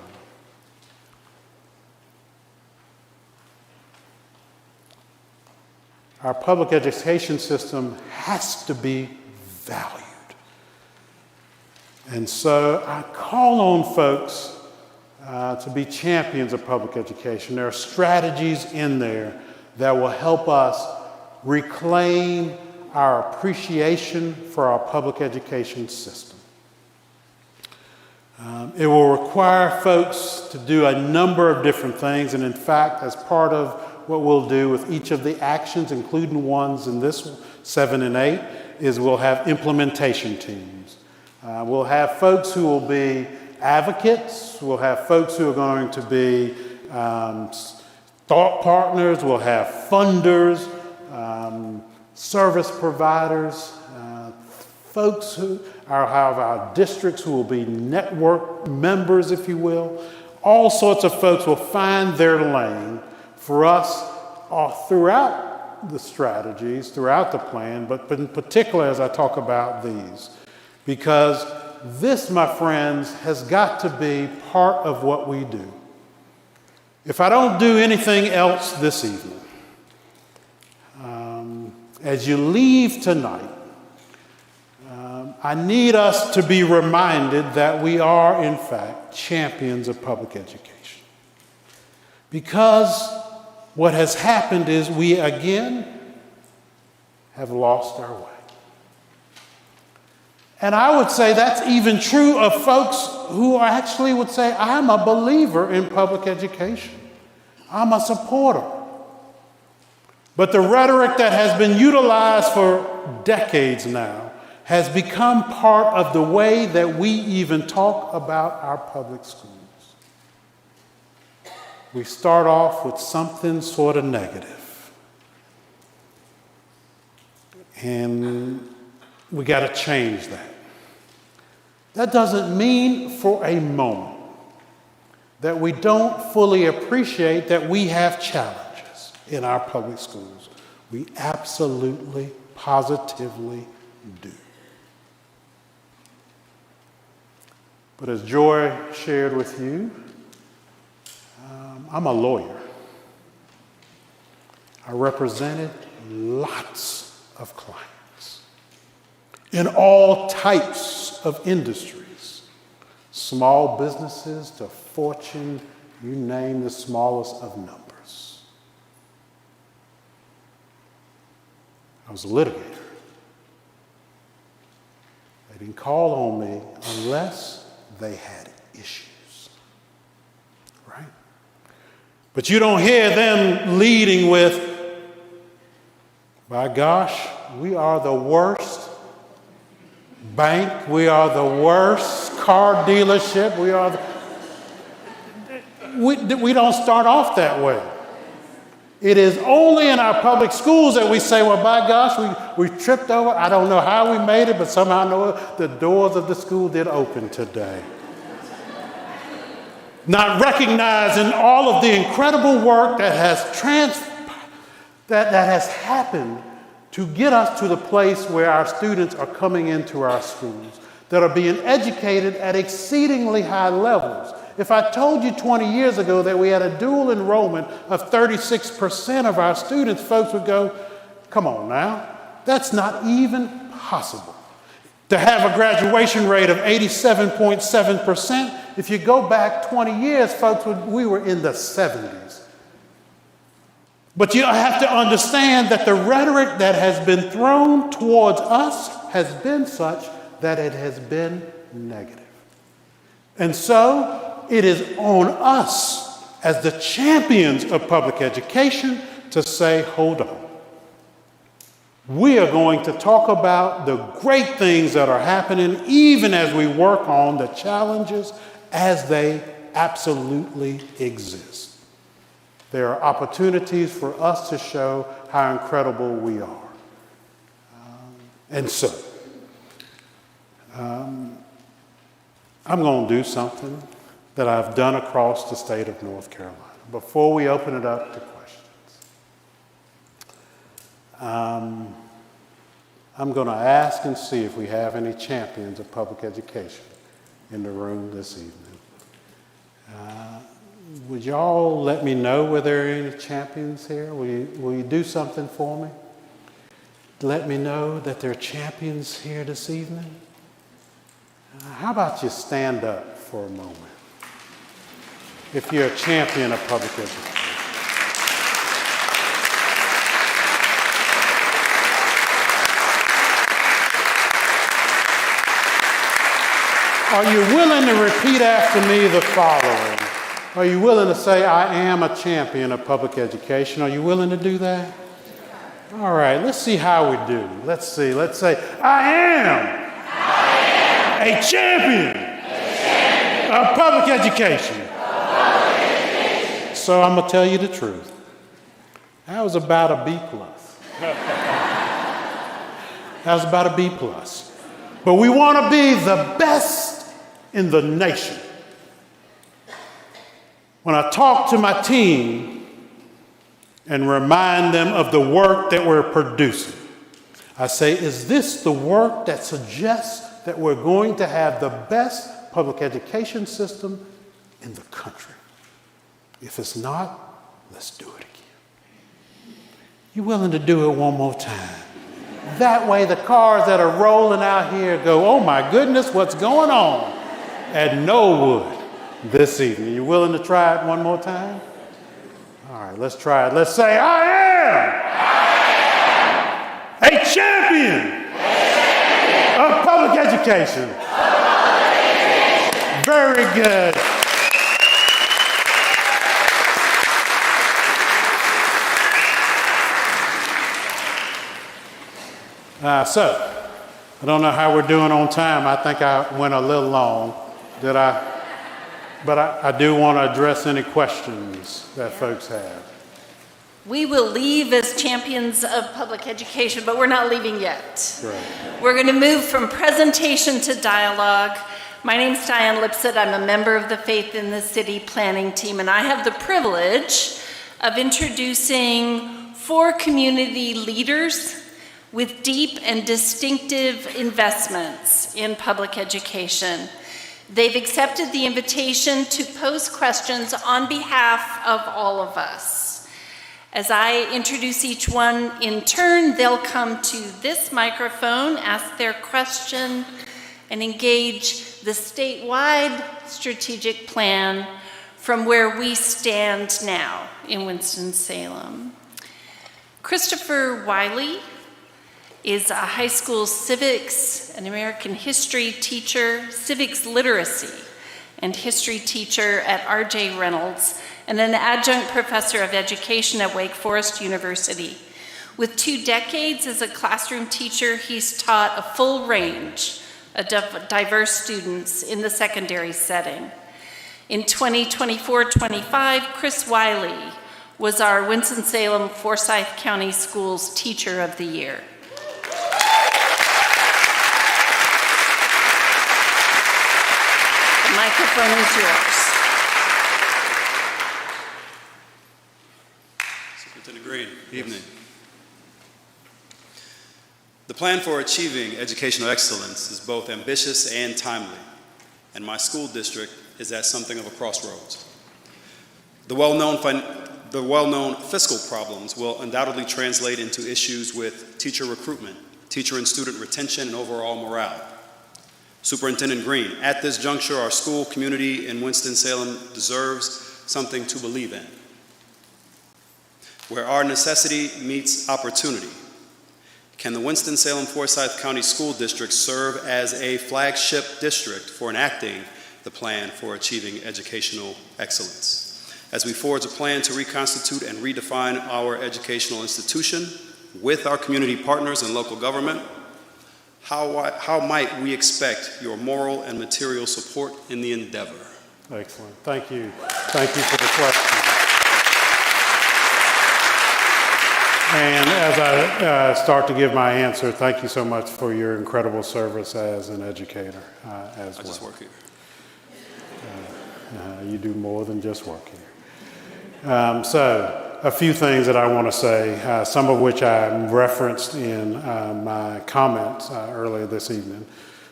our public education system has to be valued. And so I call on folks to be champions of public education. There are strategies in there that will help us reclaim our appreciation for our public education system. It will require folks to do a number of different things, and in fact, as part of what we'll do with each of the actions, including ones in this 7 and 8, is we'll have implementation teams. We'll have folks who will be advocates. We'll have folks who are going to be thought partners. We'll have funders, service providers, folks who are our districts who will be network members, if you will. All sorts of folks will find their lane for us throughout the strategies, throughout the plan, but in particular as I talk about these. Because this, my friends, has got to be part of what we do. If I don't do anything else this evening, as you leave tonight, I need us to be reminded that we are, in fact, champions of public education. Because what has happened is we, again, have lost our way. And I would say that's even true of folks who actually would say, I'm a believer in public education. I'm a supporter. But the rhetoric that has been utilized for decades now has become part of the way that we even talk about our public schools. We start off with something sort of negative. And we got to change that. That doesn't mean for a moment that we don't fully appreciate that we have challenges in our public schools. We absolutely, positively do. But as Joy shared with you, I'm a lawyer. I represented lots of clients in all types of industries, small businesses to Fortune, you name the smallest of numbers. I was a litigator. They didn't call on me unless they had issues, right? But you don't hear them leading with, by gosh, we are the worst bank, we are the worst car dealership, we don't start off that way. It is only in our public schools that we say, well, by gosh, we tripped over. I don't know how we made it, but somehow I know the doors of the school did open today. Not recognizing all of the incredible work that has happened to get us to the place where our students are coming into our schools, that are being educated at exceedingly high levels. If I told you 20 years ago that we had a dual enrollment of 36% of our students, folks would go, come on now, that's not even possible. To have a graduation rate of 87.7%, if you go back 20 years, folks, we were in the 70s. But you have to understand that the rhetoric that has been thrown towards us has been such that it has been negative. And so it is on us as the champions of public education to say, hold on. We are going to talk about the great things that are happening even as we work on the challenges as they absolutely exist. There are opportunities for us to show how incredible we are. I'm going to do something that I've done across the state of North Carolina before we open it up to questions. I'm going to ask and see if we have any champions of public education in the room this evening. Would y'all let me know whether there are any champions here? Will you do something for me? let me know that there are champions here this evening? How about you stand up for a moment if you're a champion of public education? Are you willing to repeat after me the following? Are you willing to say, I am a champion of public education? Are you willing to do that? All right, let's see how we do. Let's see. Let's say, I am a champion of public education. So I'm going to tell you the truth. That was about a B+. That was about a B+. But we want to be the best in the nation. When I talk to my team and remind them of the work that we're producing, I say, is this the work that suggests that we're going to have the best public education system in the country? If it's not, let's do it again. You willing to do it one more time? That way the cars that are rolling out here go, oh my goodness, what's going on at Norwood this evening? You willing to try it one more time? All right, let's try it. Let's say, I am a champion of public education. Very good. So, I don't know how we're doing on time. I think I went a little long. Did I? But I do want to address any questions that folks have.
We will leave as champions of public education, but we're not leaving yet.
Right.
We're going to move from presentation to dialogue. My name's Diane Lipset. I'm a member of the Faith in the City planning team, and I have the privilege of introducing 4 community leaders with deep and distinctive investments in public education. They've accepted the invitation to pose questions on behalf of all of us. As I introduce each one in turn, they'll come to this microphone, ask their question, and engage the statewide strategic plan from where we stand now in Winston-Salem. Christopher Wiley is a high school civics and American history teacher, civics literacy and history teacher at R.J. Reynolds, and an adjunct professor of education at Wake Forest University. With 2 decades as a classroom teacher, he's taught a full range of diverse students in the secondary setting. In 2024-25, Chris Wiley was our Winston-Salem Forsyth County Schools Teacher of the Year. The microphone is yours.
Superintendent Green, evening. The plan for achieving educational excellence is both ambitious and timely, and my school district is at something of a crossroads. The well-known fiscal problems will undoubtedly translate into issues with teacher recruitment, teacher and student retention, and overall morale. Superintendent Green, at this juncture, our school community in Winston-Salem deserves something to believe in, where our necessity meets opportunity. Can the Winston-Salem Forsyth County School District serve as a flagship district for enacting the plan for achieving educational excellence? As we forge a plan to reconstitute and redefine our educational institution with our community partners and local government, how might we expect your moral and material support in the endeavor?
Excellent. Thank you. Thank you for the question. And as I start to give my answer, thank you so much for your incredible service as an educator as well.
I just work here.
You do more than just work here. So a few things that I want to say, some of which I referenced in my comments earlier this evening.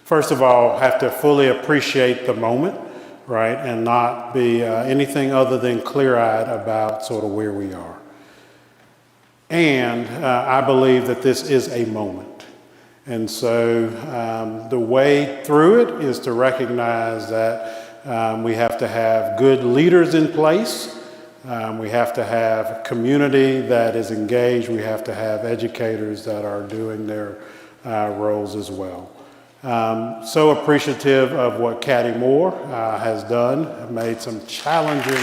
First of all, have to fully appreciate the moment, right, and not be anything other than clear-eyed about sort of where we are. And I believe that this is a moment. And so the way through it is to recognize that we have to have good leaders in place. We have to have a community that is engaged. We have to have educators that are doing their roles as well. So appreciative of what Caddy Moore has done, made some challenging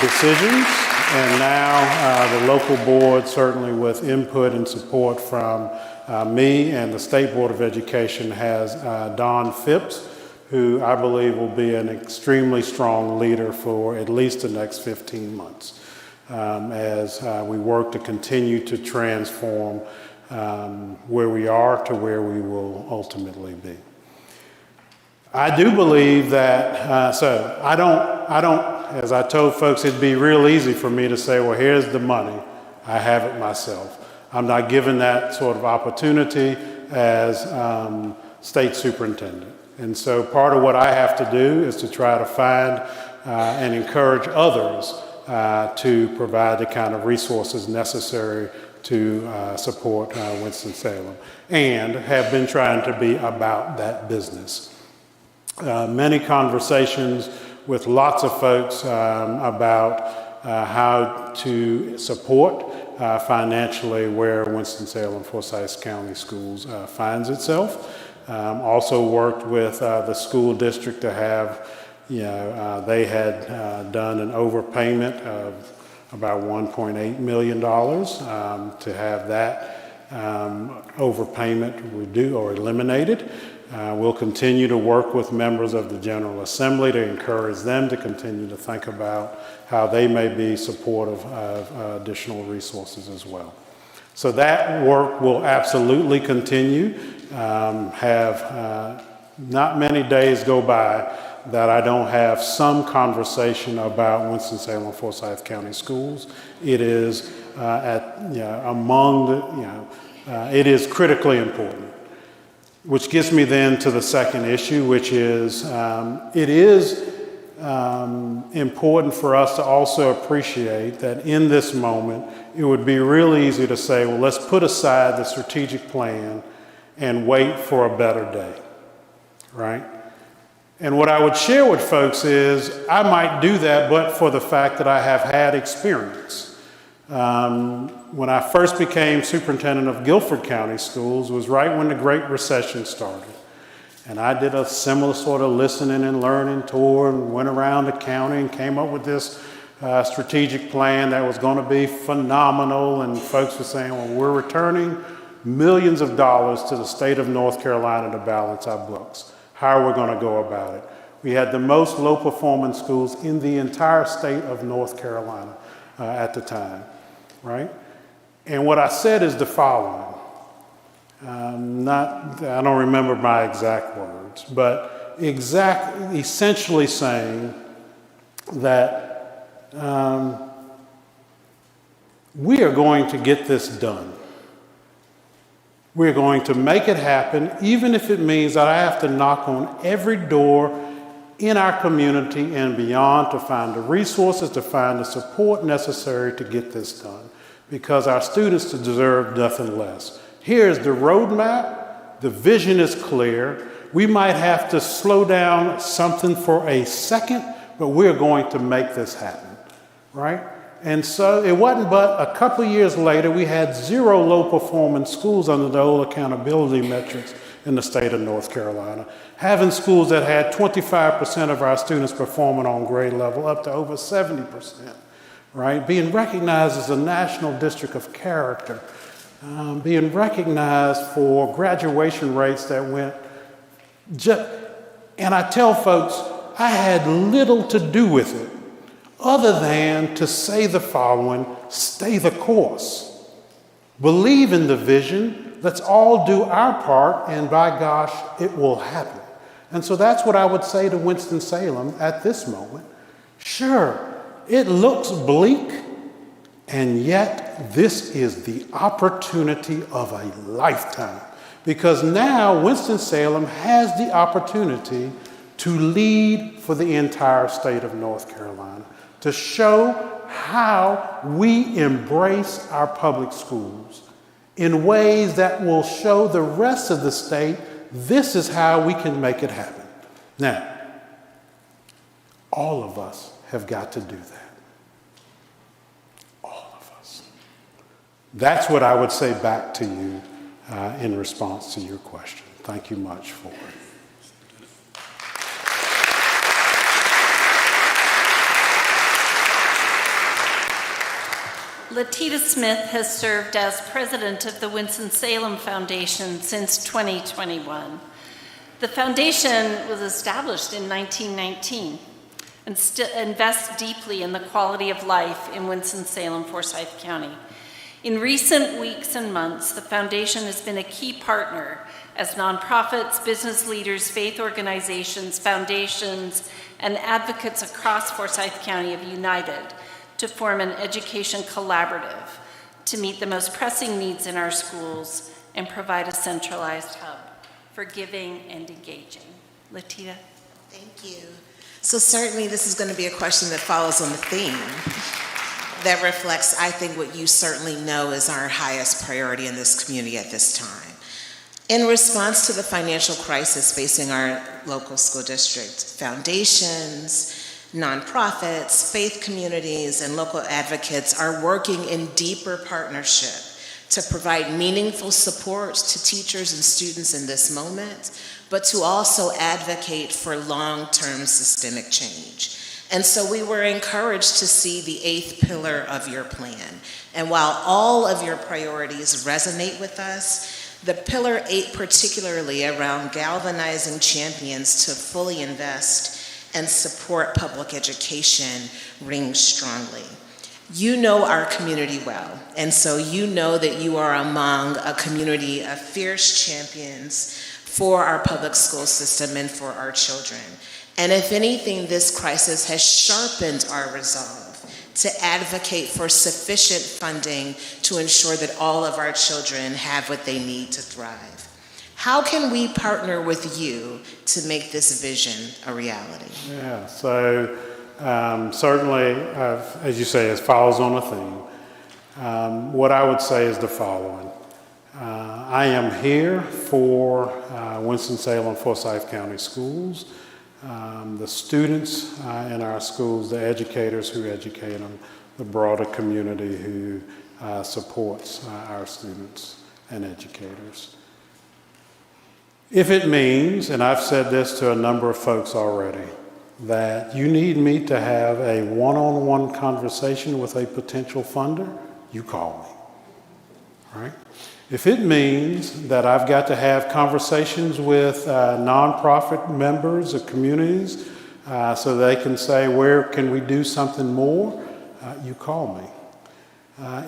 decisions, and now the local board, certainly with input and support from me and the State Board of Education, has Don Phipps, who I believe will be an extremely strong leader for at least the next 15 months as we work to continue to transform where we are to where we will ultimately be. I do believe that, so I don't, as I told folks, it'd be real easy for me to say, well, here's the money, I have it myself. I'm not given that sort of opportunity as state superintendent. And so part of what I have to do is to try to find and encourage others to provide the kind of resources necessary to support Winston-Salem, and have been trying to be about that business. Many conversations with lots of folks about how to support financially where Winston-Salem Forsyth County Schools finds itself. Also worked with the school district to have, they had done an overpayment of about $1.8 million to have that overpayment reduced or eliminated. We'll continue to work with members of the General Assembly to encourage them to continue to think about how they may be supportive of additional resources as well. So that work will absolutely continue. Not many days go by that I don't have some conversation about Winston-Salem Forsyth County Schools. It is it is critically important. Which gets me then to the second issue, which is it is important for us to also appreciate that in this moment, it would be real easy to say, well, let's put aside the strategic plan and wait for a better day, right? And what I would share with folks is I might do that, but for the fact that I have had experience. When I first became superintendent of Guilford County Schools was right when the Great Recession started. And I did a similar sort of listening and learning tour and went around the county and came up with this strategic plan that was going to be phenomenal. And folks were saying, well, we're returning millions of dollars to the state of North Carolina to balance our books. How are we going to go about it? We had the most low-performing schools in the entire state of North Carolina at the time, right? And what I said is the following. I don't remember my exact words, but essentially saying that we are going to get this done. We're going to make it happen, even if it means that I have to knock on every door in our community and beyond to find the resources, to find the support necessary to get this done, because our students deserve nothing less. Here's the roadmap. The vision is clear. We might have to slow down something for a second, but we're going to make this happen, right? And so it wasn't but a couple of years later, we had 0 low-performing schools under the old accountability metrics in the state of North Carolina, having schools that had 25% of our students performing on grade level up to over 70%, right? Being recognized as a national district of character, being recognized for graduation rates that went and I tell folks, I had little to do with it other than to say the following: stay the course. Believe in the vision. Let's all do our part, and by gosh, it will happen. And so that's what I would say to Winston-Salem at this moment. Sure, it looks bleak, and yet this is the opportunity of a lifetime. Because now Winston-Salem has the opportunity to lead for the entire state of North Carolina, to show how we embrace our public schools in ways that will show the rest of the state this is how we can make it happen. Now, all of us have got to do that. All of us. That's what I would say back to you in response to your question. Thank you much for it.
Latita Smith has served as president of the Winston-Salem Foundation since 2021. The foundation was established in 1919 and invests deeply in the quality of life in Winston-Salem, Forsyth County. In recent weeks and months, the foundation has been a key partner as nonprofits, business leaders, faith organizations, foundations, and advocates across Forsyth County have united to form an education collaborative to meet the most pressing needs in our schools and provide a centralized hub for giving and engaging. Latita?
Thank you. So certainly this is going to be a question that follows on the theme that reflects, I think, what you certainly know is our highest priority in this community at this time. In response to the financial crisis facing our local school district, foundations, nonprofits, faith communities, and local advocates are working in deeper partnership to provide meaningful support to teachers and students in this moment, but to also advocate for long-term systemic change. And so we were encouraged to see the 8th pillar of your plan. And while all of your priorities resonate with us, the pillar 8 particularly around galvanizing champions to fully invest and support public education rings strongly. You know our community well, and so you know that you are among a community of fierce champions for our public school system and for our children. And if anything, this crisis has sharpened our resolve to advocate for sufficient funding to ensure that all of our children have what they need to thrive. How can we partner with you to make this vision a reality?
Yeah, so certainly, as you say, it follows on a theme. What I would say is the following. I am here for Winston-Salem, Forsyth County schools, the students in our schools, the educators who educate them, the broader community who supports our students and educators. If it means, and I've said this to a number of folks already, that you need me to have a one-on-one conversation with a potential funder, you call me, all right? If it means that I've got to have conversations with nonprofit members of communities so they can say, where can we do something more, you call me.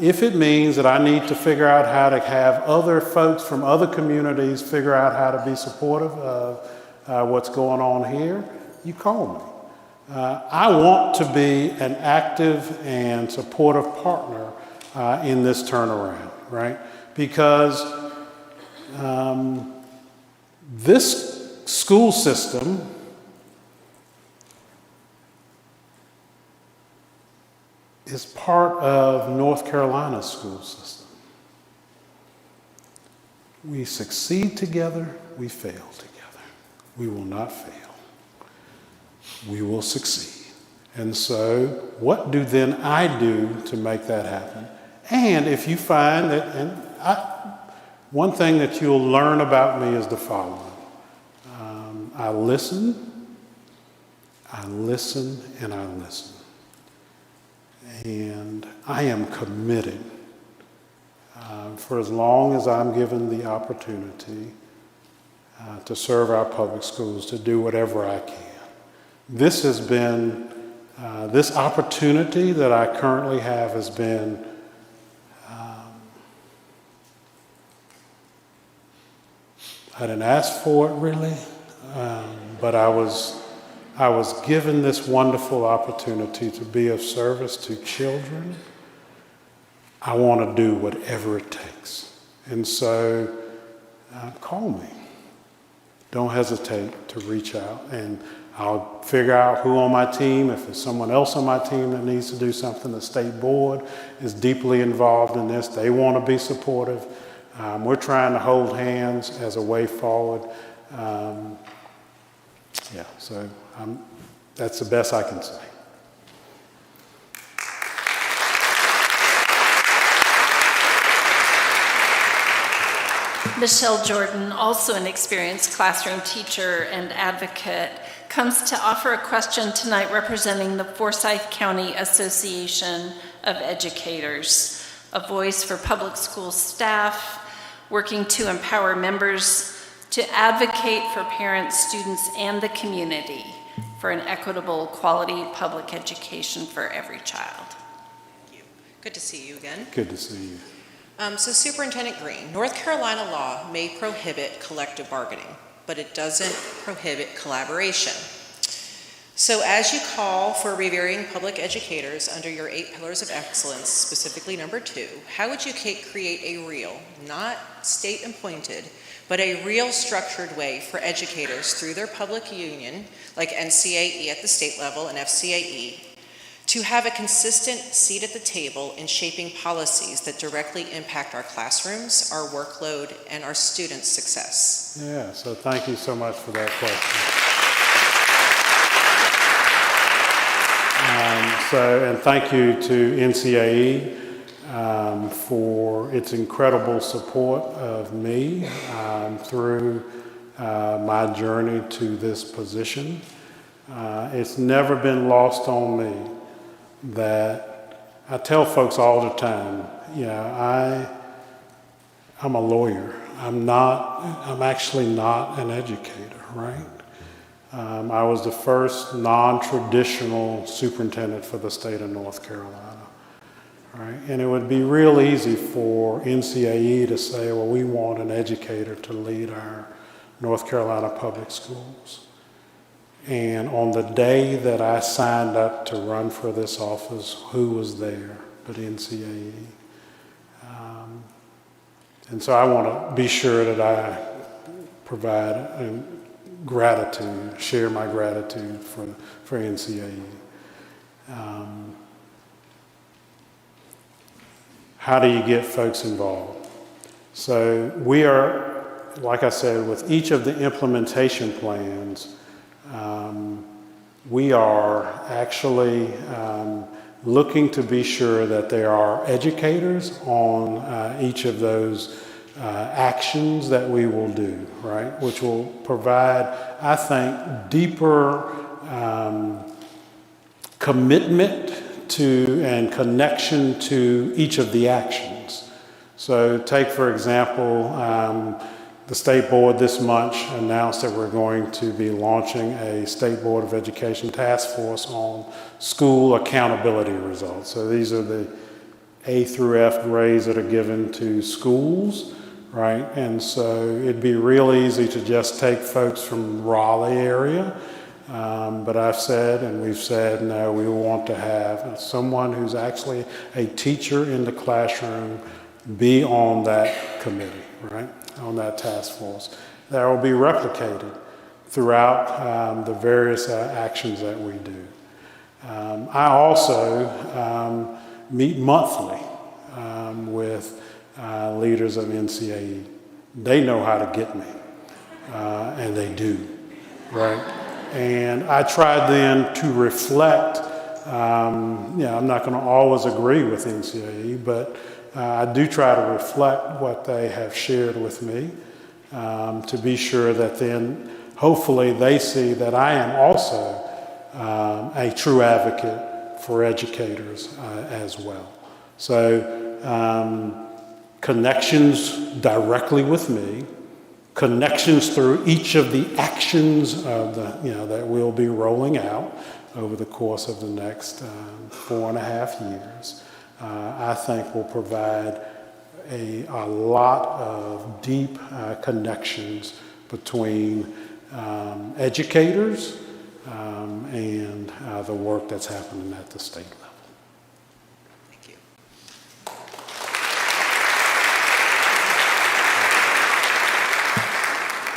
If it means that I need to figure out how to have other folks from other communities figure out how to be supportive of what's going on here, you call me. I want to be an active and supportive partner in this turnaround, right? Because this school system is part of North Carolina's school system. We succeed together, we fail together. We will not fail. We will succeed. And so, what do then I do to make that happen? And if you find that, one thing that you'll learn about me is the following. I listen, and I listen. And I am committed for as long as I'm given the opportunity to serve our public schools, to do whatever I can. This has been, this opportunity that I currently have has been I didn't ask for it really, but I was given this wonderful opportunity to be of service to children. I want to do whatever it takes. And so call me. Don't hesitate to reach out. And I'll figure out who on my team, if there's someone else on my team that needs to do something. The state board is deeply involved in this. They want to be supportive. We're trying to hold hands as a way forward. So that's the best I can say.
Michelle Jordan, also an experienced classroom teacher and advocate, comes to offer a question tonight representing the Forsyth County Association of Educators, a voice for public school staff, working to empower members to advocate for parents, students, and the community for an equitable, quality public education for every child.
Thank you. Good to see you again.
Good to see you.
So Superintendent Green, North Carolina law may prohibit collective bargaining, but it doesn't prohibit collaboration. So as you call for revering public educators under your 8 pillars of excellence, specifically number 2, how would you create a real, not state appointed, but a real structured way for educators through their public union, like NCAE at the state level and FCAE, to have a consistent seat at the table in shaping policies that directly impact our classrooms, our workload, and our students' success?
Yeah, so thank you so much for that question. And thank you to NCAE for its incredible support of me through my journey to this position. It's never been lost on me that I tell folks all the time, I'm a lawyer. I'm actually not an educator, right? I was the first non-traditional superintendent for the state of North Carolina, right? And it would be real easy for NCAE to say, well, we want an educator to lead our North Carolina public schools. And on the day that I signed up to run for this office, who was there but NCAE? And so I want to be sure that I provide gratitude, share my gratitude for NCAE. How do you get folks involved? So we are, like I said, with each of the implementation plans, we are actually looking to be sure that there are educators on each of those actions that we will do, right? Which will provide, I think, deeper commitment to and connection to each of the actions. So take, for example, the State Board this month announced that we're going to be launching a State Board of Education task force on school accountability results. So these are the A through F grades that are given to schools, right? And so it'd be real easy to just take folks from Raleigh area, but I've said, and we've said, no, we want to have someone who's actually a teacher in the classroom be on that committee, right? On that task force. That will be replicated throughout the various actions that we do. I also meet monthly with leaders of NCAE. They know how to get me, and they do, right? And I try then to reflect, I'm not going to always agree with NCAE, but I do try to reflect what they have shared with me to be sure that then hopefully they see that I am also a true advocate for educators as well. So connections directly with me, connections through each of the actions of that we'll be rolling out over the course of the next 4.5 years. I think will provide a lot of deep connections between educators and the work that's happening at the state level.
Thank you.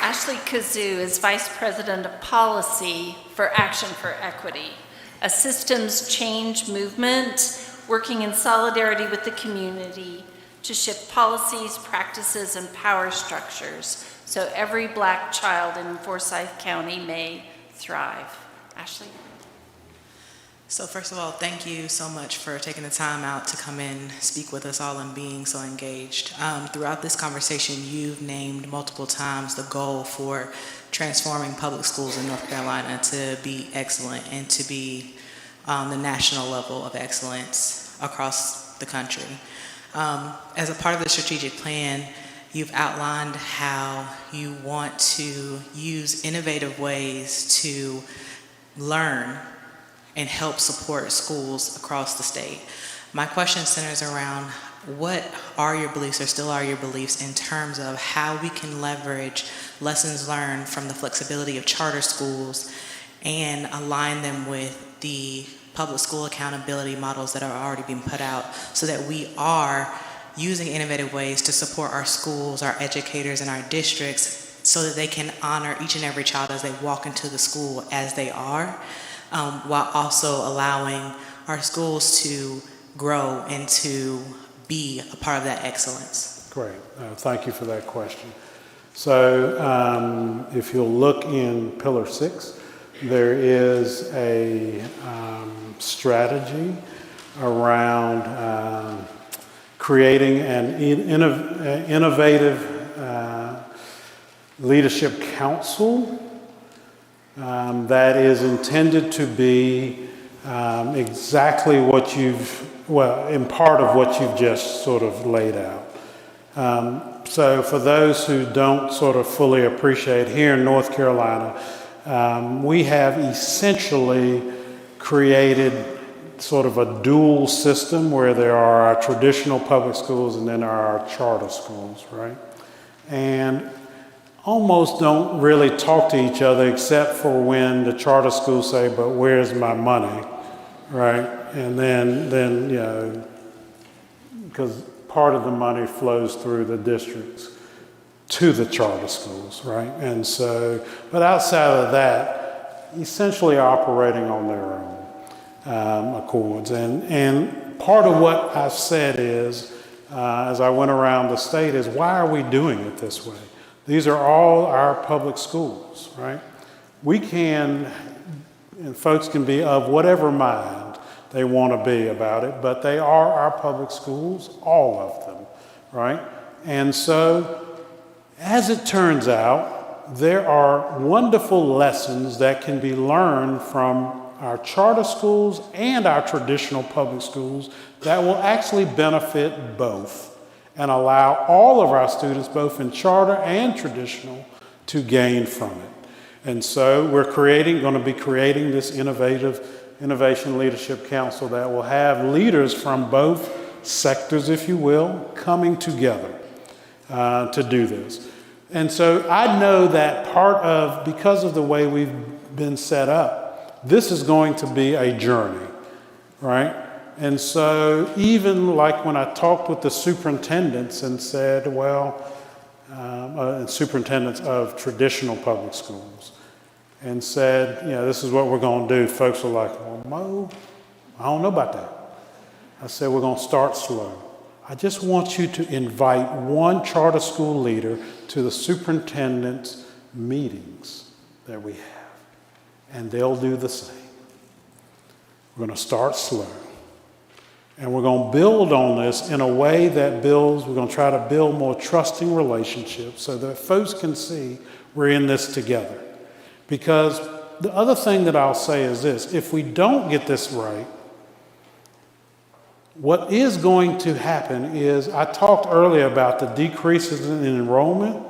Ashley Ashley Kazoo is Vice President of Policy for Action for Equity, a systems change movement working in solidarity with the community to shift policies, practices, and power structures so every Black child in Forsyth County may thrive. Ashley?
So first of all, thank you so much for taking the time out to come in, speak with us all, and being so engaged. Throughout this conversation, you've named multiple times the goal for transforming public schools in North Carolina to be excellent and to be the national level of excellence across the country. As a part of the strategic plan, you've outlined how you want to use innovative ways to learn and help support schools across the state. My question centers around what are your beliefs, or still are your beliefs, in terms of how we can leverage lessons learned from the flexibility of charter schools and align them with the public school accountability models that are already being put out, so that we are using innovative ways to support our schools, our educators, and our districts, so that they can honor each and every child as they walk into the school as they are, while also allowing our schools to grow and to be a part of that excellence.
Great. Thank you for that question. So if you'll look in Pillar 6, there is a strategy around creating an innovative leadership council that is intended to be exactly what in part of what you've just sort of laid out. So for those who don't sort of fully appreciate, here in North Carolina, we have essentially created sort of a dual system where there are our traditional public schools and then our charter schools, right? And almost don't really talk to each other except for when the charter schools say, but where's my money, right? And then you know, because part of the money flows through the districts to the charter schools, right? And so, but outside of that, essentially operating on their own accords. And part of what I've said is, as I went around the state, is why are we doing it this way? These are all our public schools, right? We can, and folks can be of whatever mind they want to be about it, but they are our public schools, all of them, right? And so, as it turns out, there are wonderful lessons that can be learned from our charter schools and our traditional public schools that will actually benefit both and allow all of our students, both in charter and traditional, to gain from it. And so we're going to be creating this Innovation Leadership Council that will have leaders from both sectors, if you will, coming together to do this. And so I know that because of the way we've been set up, this is going to be a journey, right? And so even like when I talked with the superintendents and said, superintendents of traditional public schools, and said, this is what we're going to do, folks were like, well, Mo, I don't know about that. I said, we're going to start slow. I just want you to invite one charter school leader to the superintendent's meetings that we have, and they'll do the same. We're going to start slow. And we're going to build on this in a way that we're going to try to build more trusting relationships so that folks can see we're in this together. Because the other thing that I'll say is this: if we don't get this right, what is going to happen is, I talked earlier about the decreases in enrollment,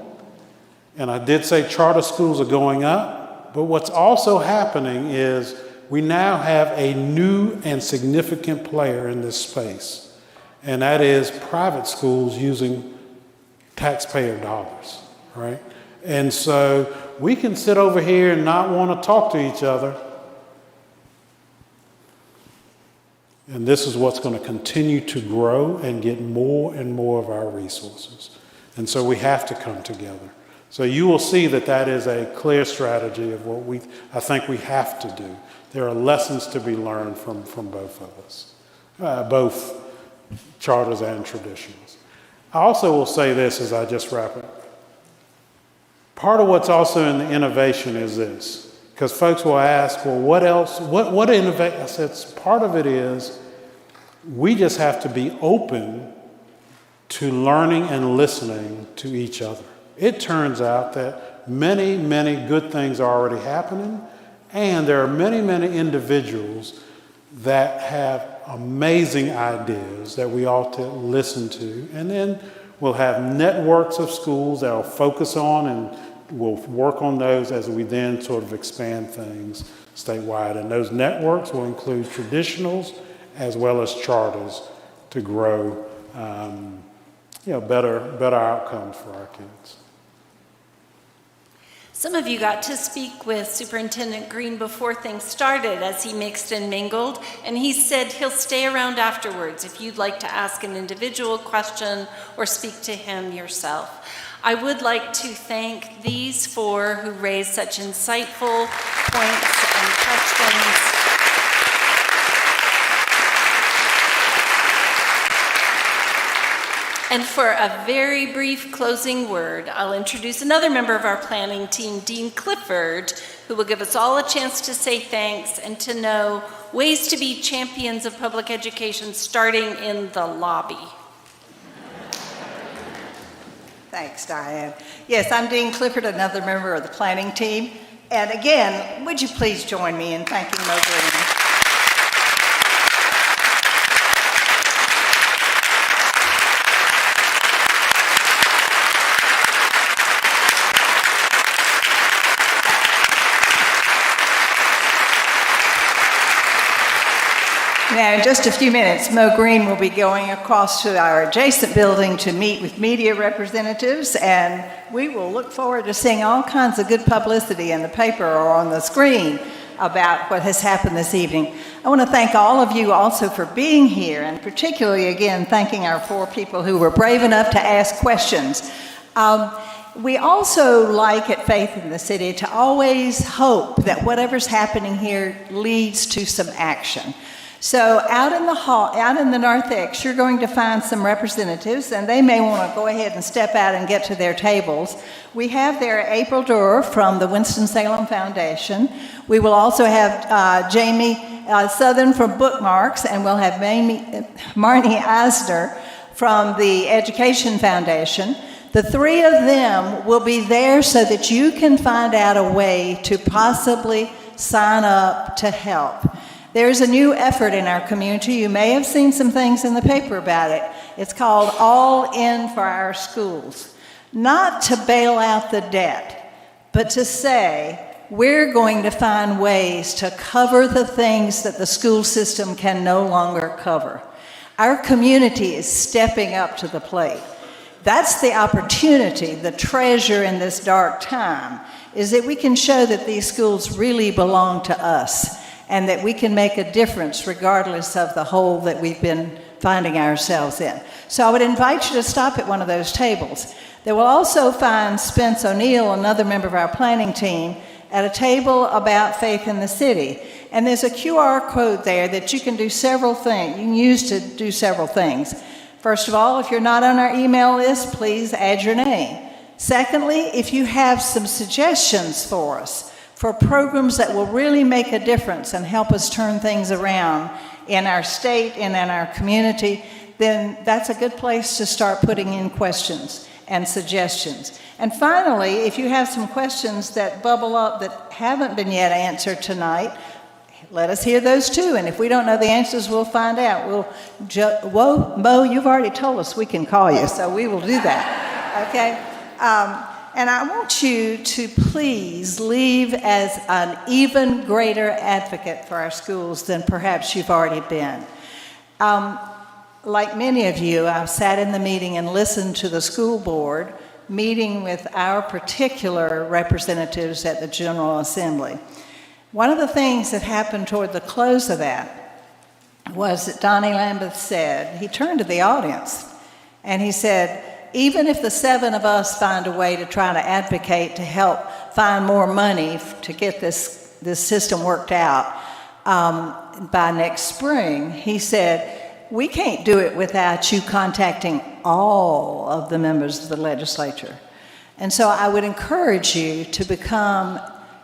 and I did say charter schools are going up, but what's also happening is we now have a new and significant player in this space, and that is private schools using taxpayer dollars, right? And so we can sit over here and not want to talk to each other, and this is what's going to continue to grow and get more and more of our resources. And so we have to come together. So you will see that that is a clear strategy of what I think we have to do. There are lessons to be learned from both of us, both charters and traditions. I also will say this as I just wrap up. Part of what's also in the innovation is this, because folks will ask, well, what else, what innovate? I said, part of it is we just have to be open to learning and listening to each other. It turns out that many, many good things are already happening, and there are many, many individuals that have amazing ideas that we ought to listen to. And then we'll have networks of schools that will focus on, and we'll work on those as we then sort of expand things statewide. And those networks will include traditionals as well as charters to grow better outcomes for our kids.
Some of you got to speak with Superintendent Green before things started as he mixed and mingled, and he said he'll stay around afterwards if you'd like to ask an individual question or speak to him yourself. I would like to thank these four who raised such insightful points and questions. And for a very brief closing word, I'll introduce another member of our planning team, Dean Clifford, who will give us all a chance to say thanks and to know ways to be champions of public education starting in the lobby.
Thanks, Diane. Yes, I'm Dean Clifford, another member of the planning team. And again, would you please join me in thanking Mo Green? Now, in just a few minutes, Mo Green will be going across to our adjacent building to meet with media representatives, and we will look forward to seeing all kinds of good publicity in the paper or on the screen about what has happened this evening. I want to thank all of you also for being here, and particularly, again, thanking our four people who were brave enough to ask questions. We also like at Faith in the City to always hope that whatever's happening here leads to some action. So out in the hall, out in the narthex, you're going to find some representatives, and they may want to go ahead and step out and get to their tables. We have there April Durr from the Winston-Salem Foundation. We will also have Jamie Southern from Bookmarks, and we'll have Marnie Eisner from the Education Foundation. The three of them will be there so that you can find out a way to possibly sign up to help. There's a new effort in our community. You may have seen some things in the paper about it. It's called All In for Our Schools. Not to bail out the debt, but to say we're going to find ways to cover the things that the school system can no longer cover. Our community is stepping up to the plate. That's the opportunity, the treasure in this dark time, is that we can show that these schools really belong to us, and that we can make a difference regardless of the hole that we've been finding ourselves in. So I would invite you to stop at one of those tables. They will also find Spence O'Neill, another member of our planning team, at a table about faith in the city. And there's a QR code there that you can do several things. You can use to do several things. First of all, if you're not on our email list, please add your name. Secondly, if you have some suggestions for us, for programs that will really make a difference and help us turn things around in our state and in our community, then that's a good place to start putting in questions and suggestions. And finally, if you have some questions that bubble up that haven't been yet answered tonight, let us hear those too. And if we don't know the answers, we'll find out. Mo, you've already told us we can call you, so we will do that, okay? And I want you to please leave as an even greater advocate for our schools than perhaps you've already been. Like many of you, I've sat in the meeting and listened to the school board meeting with our particular representatives at the General Assembly. One of the things that happened toward the close of that was that Donnie Lambeth said, he turned to the audience and he said, even if the 7 of us find a way to try to advocate to help find more money to get this system worked out by next spring, he said, we can't do it without you contacting all of the members of the legislature. And so I would encourage you to become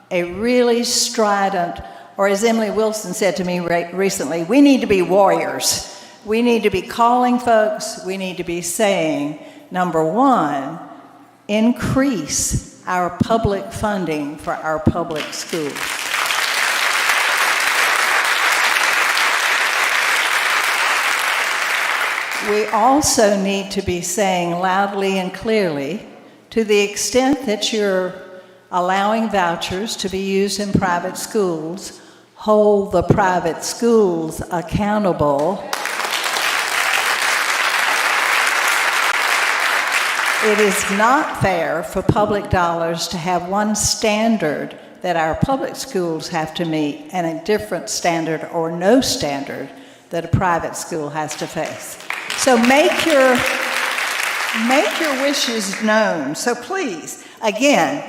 a really strident, or as Emily Wilson said to me recently, we need to be warriors. We need to be calling folks, we need to be saying, number one, increase our public funding for our public schools. We also need to be saying loudly and clearly, to the extent that you're allowing vouchers to be used in private schools, hold the private schools accountable. It is not fair for public dollars to have one standard that our public schools have to meet and a different standard or no standard that a private school has to face. So make your wishes known. So please, again,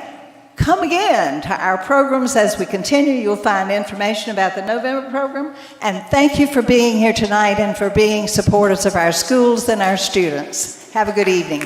come again to our programs as we continue. You'll find information about the November program. And thank you for being here tonight and for being supporters of our schools and our students. Have a good evening.